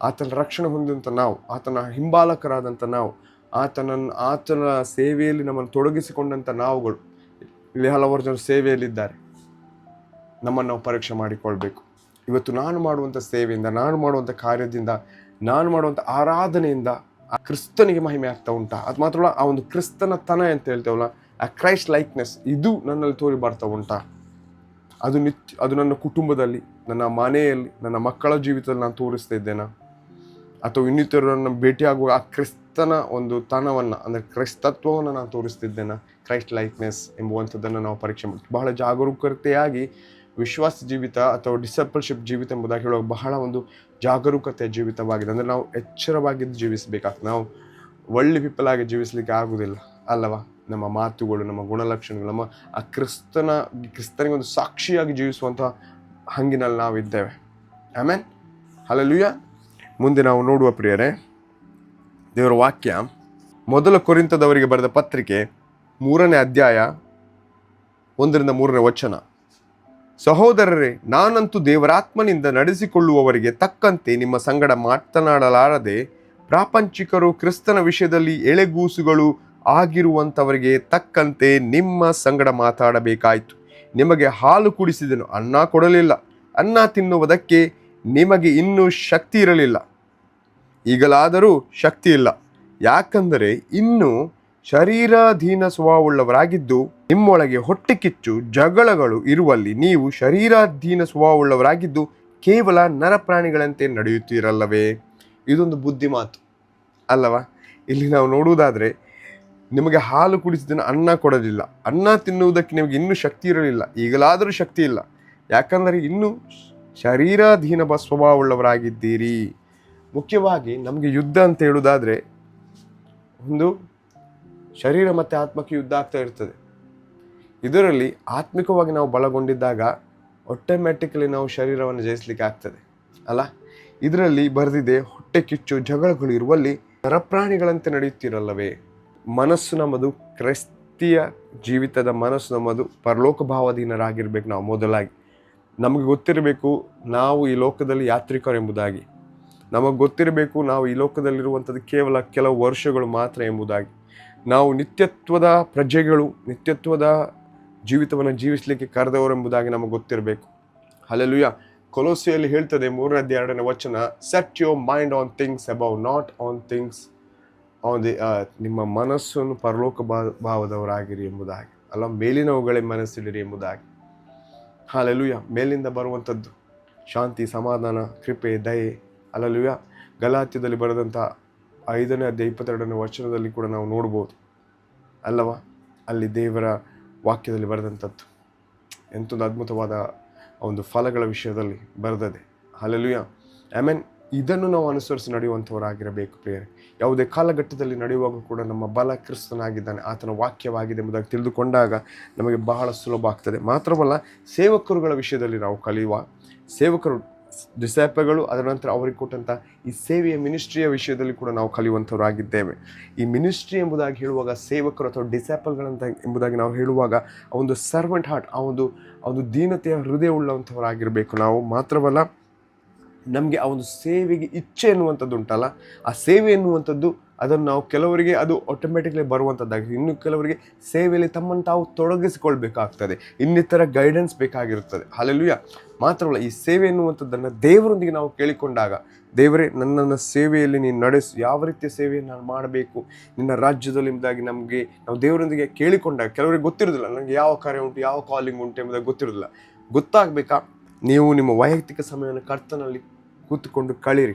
ಆತನ ರಕ್ಷಣೆ ಹೊಂದಿದಂಥ ನಾವು, ಆತನ ಹಿಂಬಾಲಕರಾದಂಥ ನಾವು, ಆತನ ಸೇವೆಯಲ್ಲಿ ನಮ್ಮನ್ನು ತೊಡಗಿಸಿಕೊಂಡಂಥ ನಾವುಗಳು, ಇಲ್ಲಿ ಹಲವಾರು ಜನರು ಸೇವೆಯಲ್ಲಿದ್ದಾರೆ. ನಮ್ಮನ್ನು ನಾವು ಪರೀಕ್ಷೆ ಮಾಡಿಕೊಳ್ಬೇಕು. ಇವತ್ತು ನಾನು ಮಾಡುವಂಥ ಸೇವೆಯಿಂದ, ನಾನು ಮಾಡುವಂಥ ಕಾರ್ಯದಿಂದ, ನಾನು ಮಾಡುವಂಥ ಆರಾಧನೆಯಿಂದ ಆ ಕ್ರಿಸ್ತನಿಗೆ ಮಹಿಮೆ ಆಗ್ತಾ ಉಂಟಾ? ಅದು ಮಾತ್ರವಲ್ಲ, ಆ ಒಂದು ಕ್ರಿಸ್ತನ ತನ ಅಂತ ಹೇಳ್ತೇವಲ್ಲ, ಆ ಕ್ರೈಸ್ಟ್ ಲೈಕ್ನೆಸ್ ಇದು ನನ್ನಲ್ಲಿ ತೋರಿ ಬರ್ತಾ ಉಂಟಾ? ಅದು ನನ್ನ ಕುಟುಂಬದಲ್ಲಿ, ನನ್ನ ಮನೆಯಲ್ಲಿ, ನನ್ನ ಮಕ್ಕಳ ಜೀವಿತದಲ್ಲಿ ನಾನು ತೋರಿಸ್ತಾ ಇದ್ದೇನಾ? ಅಥವಾ ಇನ್ನಿತರನ್ನು ಭೇಟಿಯಾಗುವ ಆ ಕ್ರಿಸ್ತನ ಒಂದು ತನವನ್ನು, ಅಂದರೆ ಕ್ರೈಸ್ತತ್ವವನ್ನು ನಾನು ತೋರಿಸ್ತಿದ್ದೇನಾ? ಕ್ರೈಸ್ಟ್ ಲೈಕ್ನೆಸ್ ಎಂಬುವಂಥದ್ದನ್ನು ನಾವು ಪರೀಕ್ಷೆ ಮಾಡಿ ಬಹಳ ಜಾಗರೂಕತೆಯಾಗಿ ವಿಶ್ವಾಸ ಜೀವಿತ ಅಥವಾ ಡಿಸೈಪಲ್ಶಿಪ್ ಜೀವಿತ ಎಂಬುದಾಗಿ ಹೇಳುವಾಗ ಬಹಳ ಒಂದು ಜಾಗರೂಕತೆಯ ಜೀವಿತವಾಗಿದೆ. ಅಂದರೆ ನಾವು ಎಚ್ಚರವಾಗಿದ್ದು ಜೀವಿಸಬೇಕಾಗ್ತದೆ. ನಾವು ಒಳ್ಳೆ ಪೀಪಲ್ ಆಗಿ ಜೀವಿಸಲಿಕ್ಕೆ ಆಗುವುದಿಲ್ಲ ಅಲ್ಲವಾ. ನಮ್ಮ ಮಾತುಗಳು, ನಮ್ಮ ಗುಣಲಕ್ಷಣಗಳು, ನಮ್ಮ ಆ ಕ್ರಿಸ್ತನಿಗೆ ಒಂದು ಸಾಕ್ಷಿಯಾಗಿ ಜೀವಿಸುವಂಥ ಹಂಗಿನಲ್ಲಿ ನಾವಿದ್ದೇವೆ. ಆಮೆನ್. ಹಲ್ಲೆಲೂಯಾ. ಮುಂದೆ ನಾವು ನೋಡುವ ಪ್ರಿಯರೇ, ದೇವರ ವಾಕ್ಯ ಮೊದಲ ಕೊರಿಂಥದವರಿಗೆ ಬರೆದ ಪತ್ರಿಕೆ 3ನೇ ಅಧ್ಯಾಯ 1-3ನೇ ವಚನ. ಸಹೋದರರೇ, ನಾನಂತೂ ದೇವರಾತ್ಮನಿಂದ ನಡೆಸಿಕೊಳ್ಳುವವರಿಗೆ ತಕ್ಕಂತೆ ನಿಮ್ಮ ಸಂಗಡ ಮಾತನಾಡಲಾರದೆ, ಪ್ರಾಪಂಚಿಕರು ಕ್ರಿಸ್ತನ ವಿಷಯದಲ್ಲಿ ಎಳೆಗೂಸುಗಳು ಆಗಿರುವಂಥವರಿಗೆ ತಕ್ಕಂತೆ ನಿಮ್ಮ ಸಂಗಡ ಮಾತಾಡಬೇಕಾಯಿತು. ನಿಮಗೆ ಹಾಲು ಕುಡಿಸಿದನು, ಅನ್ನ ಕೊಡಲಿಲ್ಲ. ಅನ್ನ ತಿನ್ನುವುದಕ್ಕೆ ನಿಮಗೆ ಇನ್ನೂ ಶಕ್ತಿ ಇರಲಿಲ್ಲ. ಈಗಲಾದರೂ ಶಕ್ತಿ ಇಲ್ಲ, ಯಾಕಂದರೆ ಇನ್ನೂ ಶರೀರಾಧೀನ ಸ್ವಭಾವವುಳ್ಳವರಾಗಿದ್ದು ನಿಮ್ಮೊಳಗೆ ಹೊಟ್ಟೆ ಕಿಚ್ಚು ಜಗಳಗಳು ಇರುವಲ್ಲಿ ನೀವು ಶರೀರಾಧೀನ ಸ್ವಭಾವವುಳ್ಳವರಾಗಿದ್ದು ಕೇವಲ ನರಪ್ರಾಣಿಗಳಂತೆ ನಡೆಯುತ್ತೀರಲ್ಲವೇ? ಇದೊಂದು ಬುದ್ಧಿ ಮಾತು ಅಲ್ಲವಾ. ಇಲ್ಲಿ ನಾವು ನೋಡುವುದಾದರೆ, ನಿಮಗೆ ಹಾಲು ಕುಡಿಸಿದನು, ಅನ್ನ ಕೊಡಲಿಲ್ಲ. ಅನ್ನ ತಿನ್ನುವುದಕ್ಕೆ ನಿಮಗೆ ಇನ್ನೂ ಶಕ್ತಿ ಇರಲಿಲ್ಲ, ಈಗಲಾದರೂ ಶಕ್ತಿ ಇಲ್ಲ, ಯಾಕಂದರೆ ಇನ್ನೂ ಶರೀರಾಧೀನ ಸ್ವಭಾವವುಳ್ಳವರಾಗಿದ್ದೀರಿ. ಮುಖ್ಯವಾಗಿ ನಮಗೆ ಯುದ್ಧ ಅಂತ ಹೇಳುವುದಾದರೆ ಒಂದು ಶರೀರ ಮತ್ತು ಆತ್ಮಕ್ಕೆ ಯುದ್ಧ ಆಗ್ತಾ ಇರ್ತದೆ. ಇದರಲ್ಲಿ ಆತ್ಮಿಕವಾಗಿ ನಾವು ಬಲಗೊಂಡಿದ್ದಾಗ ಆಟೋಮ್ಯಾಟಿಕಲಿ ನಾವು ಶರೀರವನ್ನು ಜಯಿಸಲಿಕ್ಕೆ ಆಗ್ತದೆ ಅಲ್ಲ. ಇದರಲ್ಲಿ ಬರೆದಿದೆ, ಹೊಟ್ಟೆ ಕಿಚ್ಚು ಜಗಳಗಳು ಇರುವಲ್ಲಿ ನರಪ್ರಾಣಿಗಳಂತೆ ನಡೆಯುತ್ತಿರಲ್ಲವೇ? ಮನಸ್ಸು ನಮ್ಮದು, ಕ್ರೈಸ್ತಿಯ ಜೀವಿತದ ಮನಸ್ಸು ನಮ್ಮದು ಪರಲೋಕ ಭಾವಾಧೀನರಾಗಿರ್ಬೇಕು ನಾವು ಮೊದಲಾಗಿ. ನಮಗೆ ಗೊತ್ತಿರಬೇಕು ನಾವು ಈ ಲೋಕದಲ್ಲಿ ಯಾತ್ರಿಕರು ಎಂಬುದಾಗಿ. ನಮಗೆ ಗೊತ್ತಿರಬೇಕು ನಾವು ಈ ಲೋಕದಲ್ಲಿರುವಂಥದ್ದು ಕೇವಲ ಕೆಲವು ವರ್ಷಗಳು ಮಾತ್ರ ಎಂಬುದಾಗಿ. ನಾವು ನಿತ್ಯತ್ವದ ಪ್ರಜೆಗಳು, ನಿತ್ಯತ್ವದ ಜೀವಿತವನ್ನು ಜೀವಿಸಲಿಕ್ಕೆ ಕರೆದವರೆಂಬುದಾಗಿ ನಮಗೆ ಗೊತ್ತಿರಬೇಕು. ಹಲ್ಲೆಲೂಯ. ಕೊಲೋಸಿಯಲ್ಲಿ ಹೇಳ್ತದೆ 3:2 ವಚನ, set your mind on things above, not on things on the earth. ನಿಮ್ಮ ಮನಸ್ಸನ್ನು ಪರಲೋಕ ಭಾವದವರಾಗಿರಿ ಎಂಬುದಾಗಿ, ಅಲ್ಲ ಮೇಲಿನವುಗಳೇ ಮನಸ್ಸಿಡಿರಿ ಎಂಬುದಾಗಿ. ಹಲ್ಲೆಲೂಯ. ಮೇಲಿಂದ ಬರುವಂಥದ್ದು ಶಾಂತಿ, ಸಮಾಧಾನ, ಕೃಪೆ, ದಯೆ. ಹಲ್ಲೆಲೂಯ. ಗಲಾತ್ಯದಲ್ಲಿ ಬರೆದಂಥ 5ನೇ ಅಧ್ಯಾಯ 22ನೇ ವಚನದಲ್ಲಿ ಕೂಡ ನಾವು ನೋಡ್ಬೋದು ಅಲ್ಲವಾ, ಅಲ್ಲಿ ದೇವರ ವಾಕ್ಯದಲ್ಲಿ ಬರೆದಂಥದ್ದು ಎಂಥೊಂದು ಅದ್ಭುತವಾದ ಒಂದು ಫಲಗಳ ವಿಷಯದಲ್ಲಿ ಬರೆದದೆ. ಹಲ್ಲೆಲೂಯ. ಆಮೇನ್. ಇದನ್ನು ನಾವು ಅನುಸರಿಸಿ ನಡೆಯುವಂಥವರಾಗಿರಬೇಕು ಪ್ರಿಯರೇ. ಯಾವುದೇ ಕಾಲಘಟ್ಟದಲ್ಲಿ ನಡೆಯುವಾಗ ಕೂಡ ನಮ್ಮ ಬಲ ಕ್ರಿಸ್ತನಾಗಿದ್ದಾನೆ, ಆತನ ವಾಕ್ಯವಾಗಿದೆ ಎಂಬುದಾಗಿ ತಿಳಿದುಕೊಂಡಾಗ ನಮಗೆ ಬಹಳ ಸುಲಭ ಆಗ್ತದೆ. ಮಾತ್ರವಲ್ಲ, ಸೇವಕರುಗಳ ವಿಷಯದಲ್ಲಿ ನಾವು ಕಲಿಯುವ ಸೇವಕರು, ಡಿಸೈಪಲ್ಗಳು, ಅದರ ನಂತರ ಅವರಿಗೆ ಕೊಟ್ಟಂಥ ಈ ಸೇವೆಯ ಮಿನಿಸ್ಟ್ರಿಯ ವಿಷಯದಲ್ಲಿ ಕೂಡ ನಾವು ಕಲಿಯುವಂಥವರಾಗಿದ್ದೇವೆ. ಈ ಮಿನಿಸ್ಟ್ರಿ ಎಂಬುದಾಗಿ ಹೇಳುವಾಗ, ಸೇವಕರು ಅಥವಾ ಡಿಸೈಪಲ್ಗಳಂತ ಎಂಬುದಾಗಿ ನಾವು ಹೇಳುವಾಗ, ಆ ಒಂದು ಸರ್ವೆಂಟ್ ಹಾರ್ಟ್, ಆ ಒಂದು ದೀನತೆಯ ಹೃದಯ ಉಳ್ಳಂಥವರಾಗಿರಬೇಕು ನಾವು. ಮಾತ್ರವಲ್ಲ, ನಮಗೆ ಆ ಒಂದು ಸೇವೆಗೆ ಇಚ್ಛೆ ಎನ್ನುವಂಥದ್ದು ಉಂಟಲ್ಲ, ಆ ಸೇವೆ ಎನ್ನುವಂಥದ್ದು ಅದನ್ನು ನಾವು ಕೆಲವರಿಗೆ ಅದು ಆಟೋಮೆಟಿಕ್ಲಿ ಬರುವಂಥದ್ದಾಗಿದೆ. ಇನ್ನು ಕೆಲವರಿಗೆ ಸೇವೆಯಲ್ಲಿ ತಮ್ಮನ್ನು ತಾವು ತೊಡಗಿಸಿಕೊಳ್ಬೇಕಾಗ್ತದೆ, ಇನ್ನಿತರ ಗೈಡೆನ್ಸ್ ಬೇಕಾಗಿರುತ್ತದೆ. ಹಲ್ಲೆಲೂಯ. ಮಾತ್ರವಲ್ಲ, ಈ ಸೇವೆ ಎನ್ನುವಂಥದ್ದನ್ನು ದೇವರೊಂದಿಗೆ ನಾವು ಕೇಳಿಕೊಂಡಾಗ, ದೇವರೇ ನನ್ನನ್ನು ಸೇವೆಯಲ್ಲಿ ನೀನು ನಡೆಸು, ಯಾವ ರೀತಿಯ ಸೇವೆಯನ್ನು ನಾನು ಮಾಡಬೇಕು ನಿನ್ನ ರಾಜ್ಯದಲ್ಲಿ ಎಂಬುದಾಗಿ ನಾವು ದೇವರೊಂದಿಗೆ ಕೇಳಿಕೊಂಡಾಗ, ಕೆಲವರಿಗೆ ಗೊತ್ತಿರೋದಿಲ್ಲ ನನಗೆ ಯಾವ ಕಾರ್ಯ ಉಂಟು, ಯಾವ ಕಾಲಿಂಗ್ ಉಂಟು ಎಂಬುದಾಗಿ ಗೊತ್ತಿರೋದಿಲ್ಲ. ಗೊತ್ತಾಗಬೇಕಾ? ನೀವು ನಿಮ್ಮ ವೈಯಕ್ತಿಕ ಸಮಯವನ್ನು ಕರ್ತನಲ್ಲಿ ಕೂತ್ಕೊಂಡು ಕಳೀರಿ,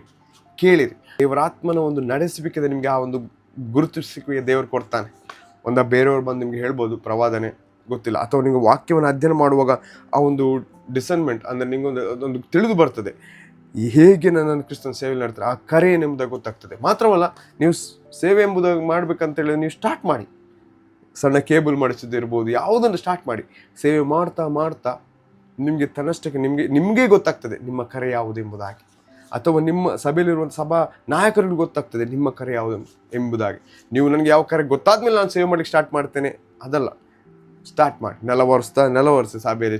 ಕೇಳಿರಿ. ದೇವರ ಆತ್ಮನ ಒಂದು ನಡೆಸಬೇಕಿದೆ ನಿಮಗೆ ಆ ಒಂದು ಗುರುತಿಸುವಿಕೆ ದೇವರು ಕೊಡ್ತಾನೆ. ಬೇರೆಯವ್ರು ಬಂದು ನಿಮಗೆ ಹೇಳ್ಬೋದು ಪ್ರವಾದನೆ ಗೊತ್ತಿಲ್ಲ, ಅಥವಾ ನೀವು ವಾಕ್ಯವನ್ನು ಅಧ್ಯಯನ ಮಾಡುವಾಗ ಆ ಒಂದು ಡಿಸರ್ನ್ಮೆಂಟ್ ಅಂದರೆ ನಿಮಗೊಂದು ಅದೊಂದು ತಿಳಿದು ಬರ್ತದೆ, ಹೇಗೆ ನನ್ನ ಕ್ರಿಸ್ತನ ಸೇವೆ ನಡೆತಾರೆ, ಆ ಕರೆ ಏನೆಂಬುದಾಗಿ ಗೊತ್ತಾಗ್ತದೆ. ಮಾತ್ರವಲ್ಲ, ನೀವು ಸೇವೆ ಎಂಬುದಾಗಿ ಮಾಡ್ಬೇಕಂತೇಳಿ ನೀವು ಸ್ಟಾರ್ಟ್ ಮಾಡಿ. ಸಣ್ಣ ಕೇಬಲ್ ಮಾಡಿಸೋದಿರ್ಬೋದು, ಯಾವುದನ್ನು ಸ್ಟಾರ್ಟ್ ಮಾಡಿ. ಸೇವೆ ಮಾಡ್ತಾ ಮಾಡ್ತಾ ನಿಮಗೆ ತನ್ನಷ್ಟಕ್ಕೆ ನಿಮಗೆ ಗೊತ್ತಾಗ್ತದೆ ನಿಮ್ಮ ಕರೆ ಯಾವುದು ಎಂಬುದಾಗಿ. ಅಥವಾ ನಿಮ್ಮ ಸಭೆಯಲ್ಲಿರುವಂಥ ಸಭಾ ನಾಯಕರಿಗೂ ಗೊತ್ತಾಗ್ತದೆ ನಿಮ್ಮ ಕರೆ ಯಾವುದು ಎಂಬುದಾಗಿ. ನೀವು ನನಗೆ ಯಾವ ಕರೆ ಗೊತ್ತಾದ್ಮೇಲೆ ನಾನು ಸೇವೆ ಮಾಡಲಿಕ್ಕೆ ಸ್ಟಾರ್ಟ್ ಮಾಡ್ತೇನೆ ಅದಲ್ಲ. ಸ್ಟಾರ್ಟ್ ಮಾಡಿ. ನೆಲ ವರ್ಷ ಸಭೆಯಲ್ಲಿ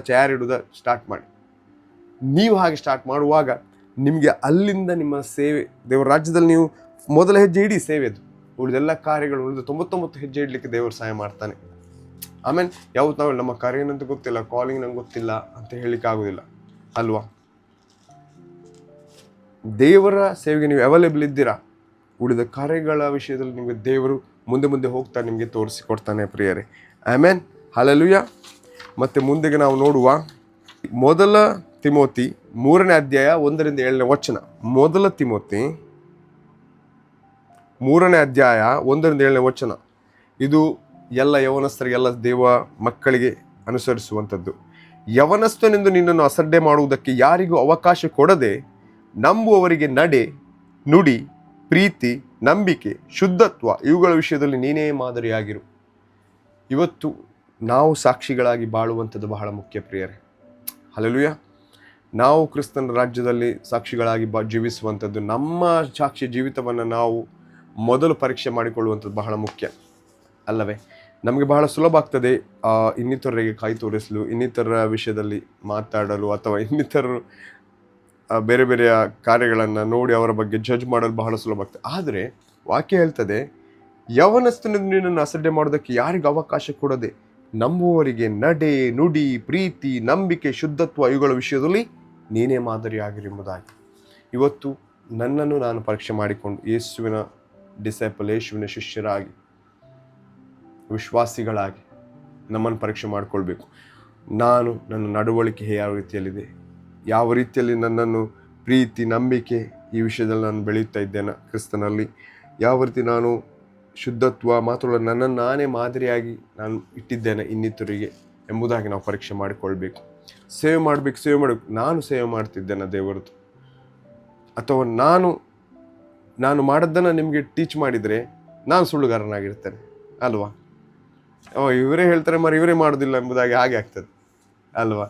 ಚೇರ್ ಇಡುವುದ ಸ್ಟಾರ್ಟ್ ಮಾಡಿ. ನೀವು ಹಾಗೆ ಸ್ಟಾರ್ಟ್ ಮಾಡುವಾಗ ನಿಮಗೆ ಅಲ್ಲಿಂದ ನಿಮ್ಮ ಸೇವೆ, ದೇವರ ರಾಜ್ಯದಲ್ಲಿ ನೀವು ಮೊದಲ ಹೆಜ್ಜೆ ಇಡಿ ಸೇವೆದು. ಉಳಿದೆಲ್ಲ ಕಾರ್ಯಗಳು, ಉಳಿದ 99 ಹೆಜ್ಜೆ ಇಡಲಿಕ್ಕೆ ದೇವರು ಸಹಾಯ ಮಾಡ್ತಾನೆ. ಆಮೇಲೆ ಯಾವತ್ತು ನಾವು ನಮ್ಮ ಕರೆ ಏನಂತ ಗೊತ್ತಿಲ್ಲ, ಕಾಲಿಂಗ್ ನಂಗೆ ಗೊತ್ತಿಲ್ಲ ಅಂತ ಹೇಳಲಿಕ್ಕೆ ಆಗೋದಿಲ್ಲ ಅಲ್ವಾ. ದೇವರ ಸೇವೆಗೆ ನೀವು ಅವೈಲೇಬಲ್ ಇದ್ದೀರಾ, ಉಳಿದ ಕಾರ್ಯಗಳ ವಿಷಯದಲ್ಲಿ ನಿಮಗೆ ದೇವರು ಮುಂದೆ ಹೋಗ್ತಾ ನಿಮಗೆ ತೋರಿಸಿಕೊಡ್ತಾನೆ ಪ್ರಿಯರೇ. ಆಮೇನ್. ಹಲ್ಲೆಲೂಯ. ಮತ್ತು ಮುಂದೆಗೆ ನಾವು ನೋಡುವ ಮೊದಲ ತಿಮೋತಿ 3ನೇ ಅಧ್ಯಾಯ 1-7 ವಚನ. ಮೊದಲ ತಿಮೋತಿ 3ನೇ ಅಧ್ಯಾಯ 1-7 ವಚನ. ಇದು ಎಲ್ಲ ಯವನಸ್ಥರಿಗೆ, ಎಲ್ಲ ದೇವ ಮಕ್ಕಳಿಗೆ ಅನುಸರಿಸುವಂಥದ್ದು. ಯವನಸ್ಥನೆಂದು ನಿನ್ನನ್ನು ಅಸಡ್ಡೆ ಮಾಡುವುದಕ್ಕೆ ಯಾರಿಗೂ ಅವಕಾಶ ಕೊಡದೆ ನಂಬುವವರಿಗೆ ನಡೆ, ನುಡಿ, ಪ್ರೀತಿ, ನಂಬಿಕೆ, ಶುದ್ಧತ್ವ ಇವುಗಳ ವಿಷಯದಲ್ಲಿ ನೀನೇ ಮಾದರಿಯಾಗಿರು. ಇವತ್ತು ನಾವು ಸಾಕ್ಷಿಗಳಾಗಿ ಬಾಳುವಂಥದ್ದು ಬಹಳ ಮುಖ್ಯ ಪ್ರಿಯರೇ. ಹಲ್ಲೆಲೂಯ. ನಾವು ಕ್ರಿಸ್ತನ ರಾಜ್ಯದಲ್ಲಿ ಸಾಕ್ಷಿಗಳಾಗಿ ಜೀವಿಸುವಂಥದ್ದು, ನಮ್ಮ ಸಾಕ್ಷಿ ಜೀವಿತವನ್ನು ನಾವು ಮೊದಲು ಪರೀಕ್ಷೆ ಮಾಡಿಕೊಳ್ಳುವಂಥದ್ದು ಬಹಳ ಮುಖ್ಯ ಅಲ್ಲವೇ. ನಮಗೆ ಬಹಳ ಸುಲಭ ಆಗ್ತದೆ ಇನ್ನಿತರರಿಗೆ ಕೈ ತೋರಿಸಲು, ಇನ್ನಿತರ ವಿಷಯದಲ್ಲಿ ಮಾತಾಡಲು, ಅಥವಾ ಇನ್ನಿತರರು ಬೇರೆ ಬೇರೆಯ ಕಾರ್ಯಗಳನ್ನು ನೋಡಿ ಅವರ ಬಗ್ಗೆ ಜಡ್ಜ್ ಮಾಡಲು ಬಹಳ ಸುಲಭ ಆಗ್ತದೆ. ಆದರೆ ವಾಕ್ಯ ಹೇಳ್ತದೆ, ಯವನಸ್ಥನಿಂದ ನಿನ್ನನ್ನು ಅಸಡ್ಡೆ ಮಾಡೋದಕ್ಕೆ ಯಾರಿಗೂ ಅವಕಾಶ ಕೊಡದೆ ನಂಬುವವರಿಗೆ ನಡೆ, ನುಡಿ, ಪ್ರೀತಿ, ನಂಬಿಕೆ, ಶುದ್ಧತ್ವ ಇವುಗಳ ವಿಷಯದಲ್ಲಿ ನೀನೇ ಮಾದರಿಯಾಗಿರೆಂಬುದಾಗಿ. ಇವತ್ತು ನನ್ನನ್ನು ನಾನು ಪರೀಕ್ಷೆ ಮಾಡಿಕೊಂಡು ಯೇಸುವಿನ ಡಿಸೈಪಲ್, ಯೇಸುವಿನ ಶಿಷ್ಯರಾಗಿ, ವಿಶ್ವಾಸಿಗಳಾಗಿ ನಮ್ಮನ್ನು ಪರೀಕ್ಷೆ ಮಾಡಿಕೊಳ್ಬೇಕು. ನನ್ನ ನಡವಳಿಕೆ ಯಾವ ರೀತಿಯಲ್ಲಿದೆ, ಯಾವ ರೀತಿಯಲ್ಲಿ ನನ್ನನ್ನು ಪ್ರೀತಿ, ನಂಬಿಕೆ ಈ ವಿಷಯದಲ್ಲಿ ನಾನು ಬೆಳೆಯುತ್ತಾ ಇದ್ದೇನೆ ಕ್ರಿಸ್ತನಲ್ಲಿ, ಯಾವ ರೀತಿ ನಾನು ಶುದ್ಧತ್ವ ಮಾತ್ರ ನನ್ನನ್ನು ನಾನೇ ಮಾದರಿಯಾಗಿ ನಾನು ಇಟ್ಟಿದ್ದೇನೆ ಇನ್ನಿತರಿಗೆ ಎಂಬುದಾಗಿ ನಾವು ಪರೀಕ್ಷೆ ಮಾಡಿಕೊಳ್ಬೇಕು. ಸೇವೆ ಮಾಡಬೇಕು. ನಾನು ಸೇವೆ ಮಾಡ್ತಿದ್ದೇನೆ ದೇವರದ್ದು, ಅಥವಾ ನಾನು ಮಾಡೋದನ್ನು ನಿಮಗೆ ಟೀಚ್ ಮಾಡಿದರೆ ನಾನು ಸುಳ್ಳುಗಾರನಾಗಿರ್ತೇನೆ ಅಲ್ವಾ. ಇವರೇ ಹೇಳ್ತಾರೆ ಇವರೇ ಮಾಡೋದಿಲ್ಲ ಎಂಬುದಾಗಿ ಹಾಗೆ ಆಗ್ತದೆ ಅಲ್ವಾ.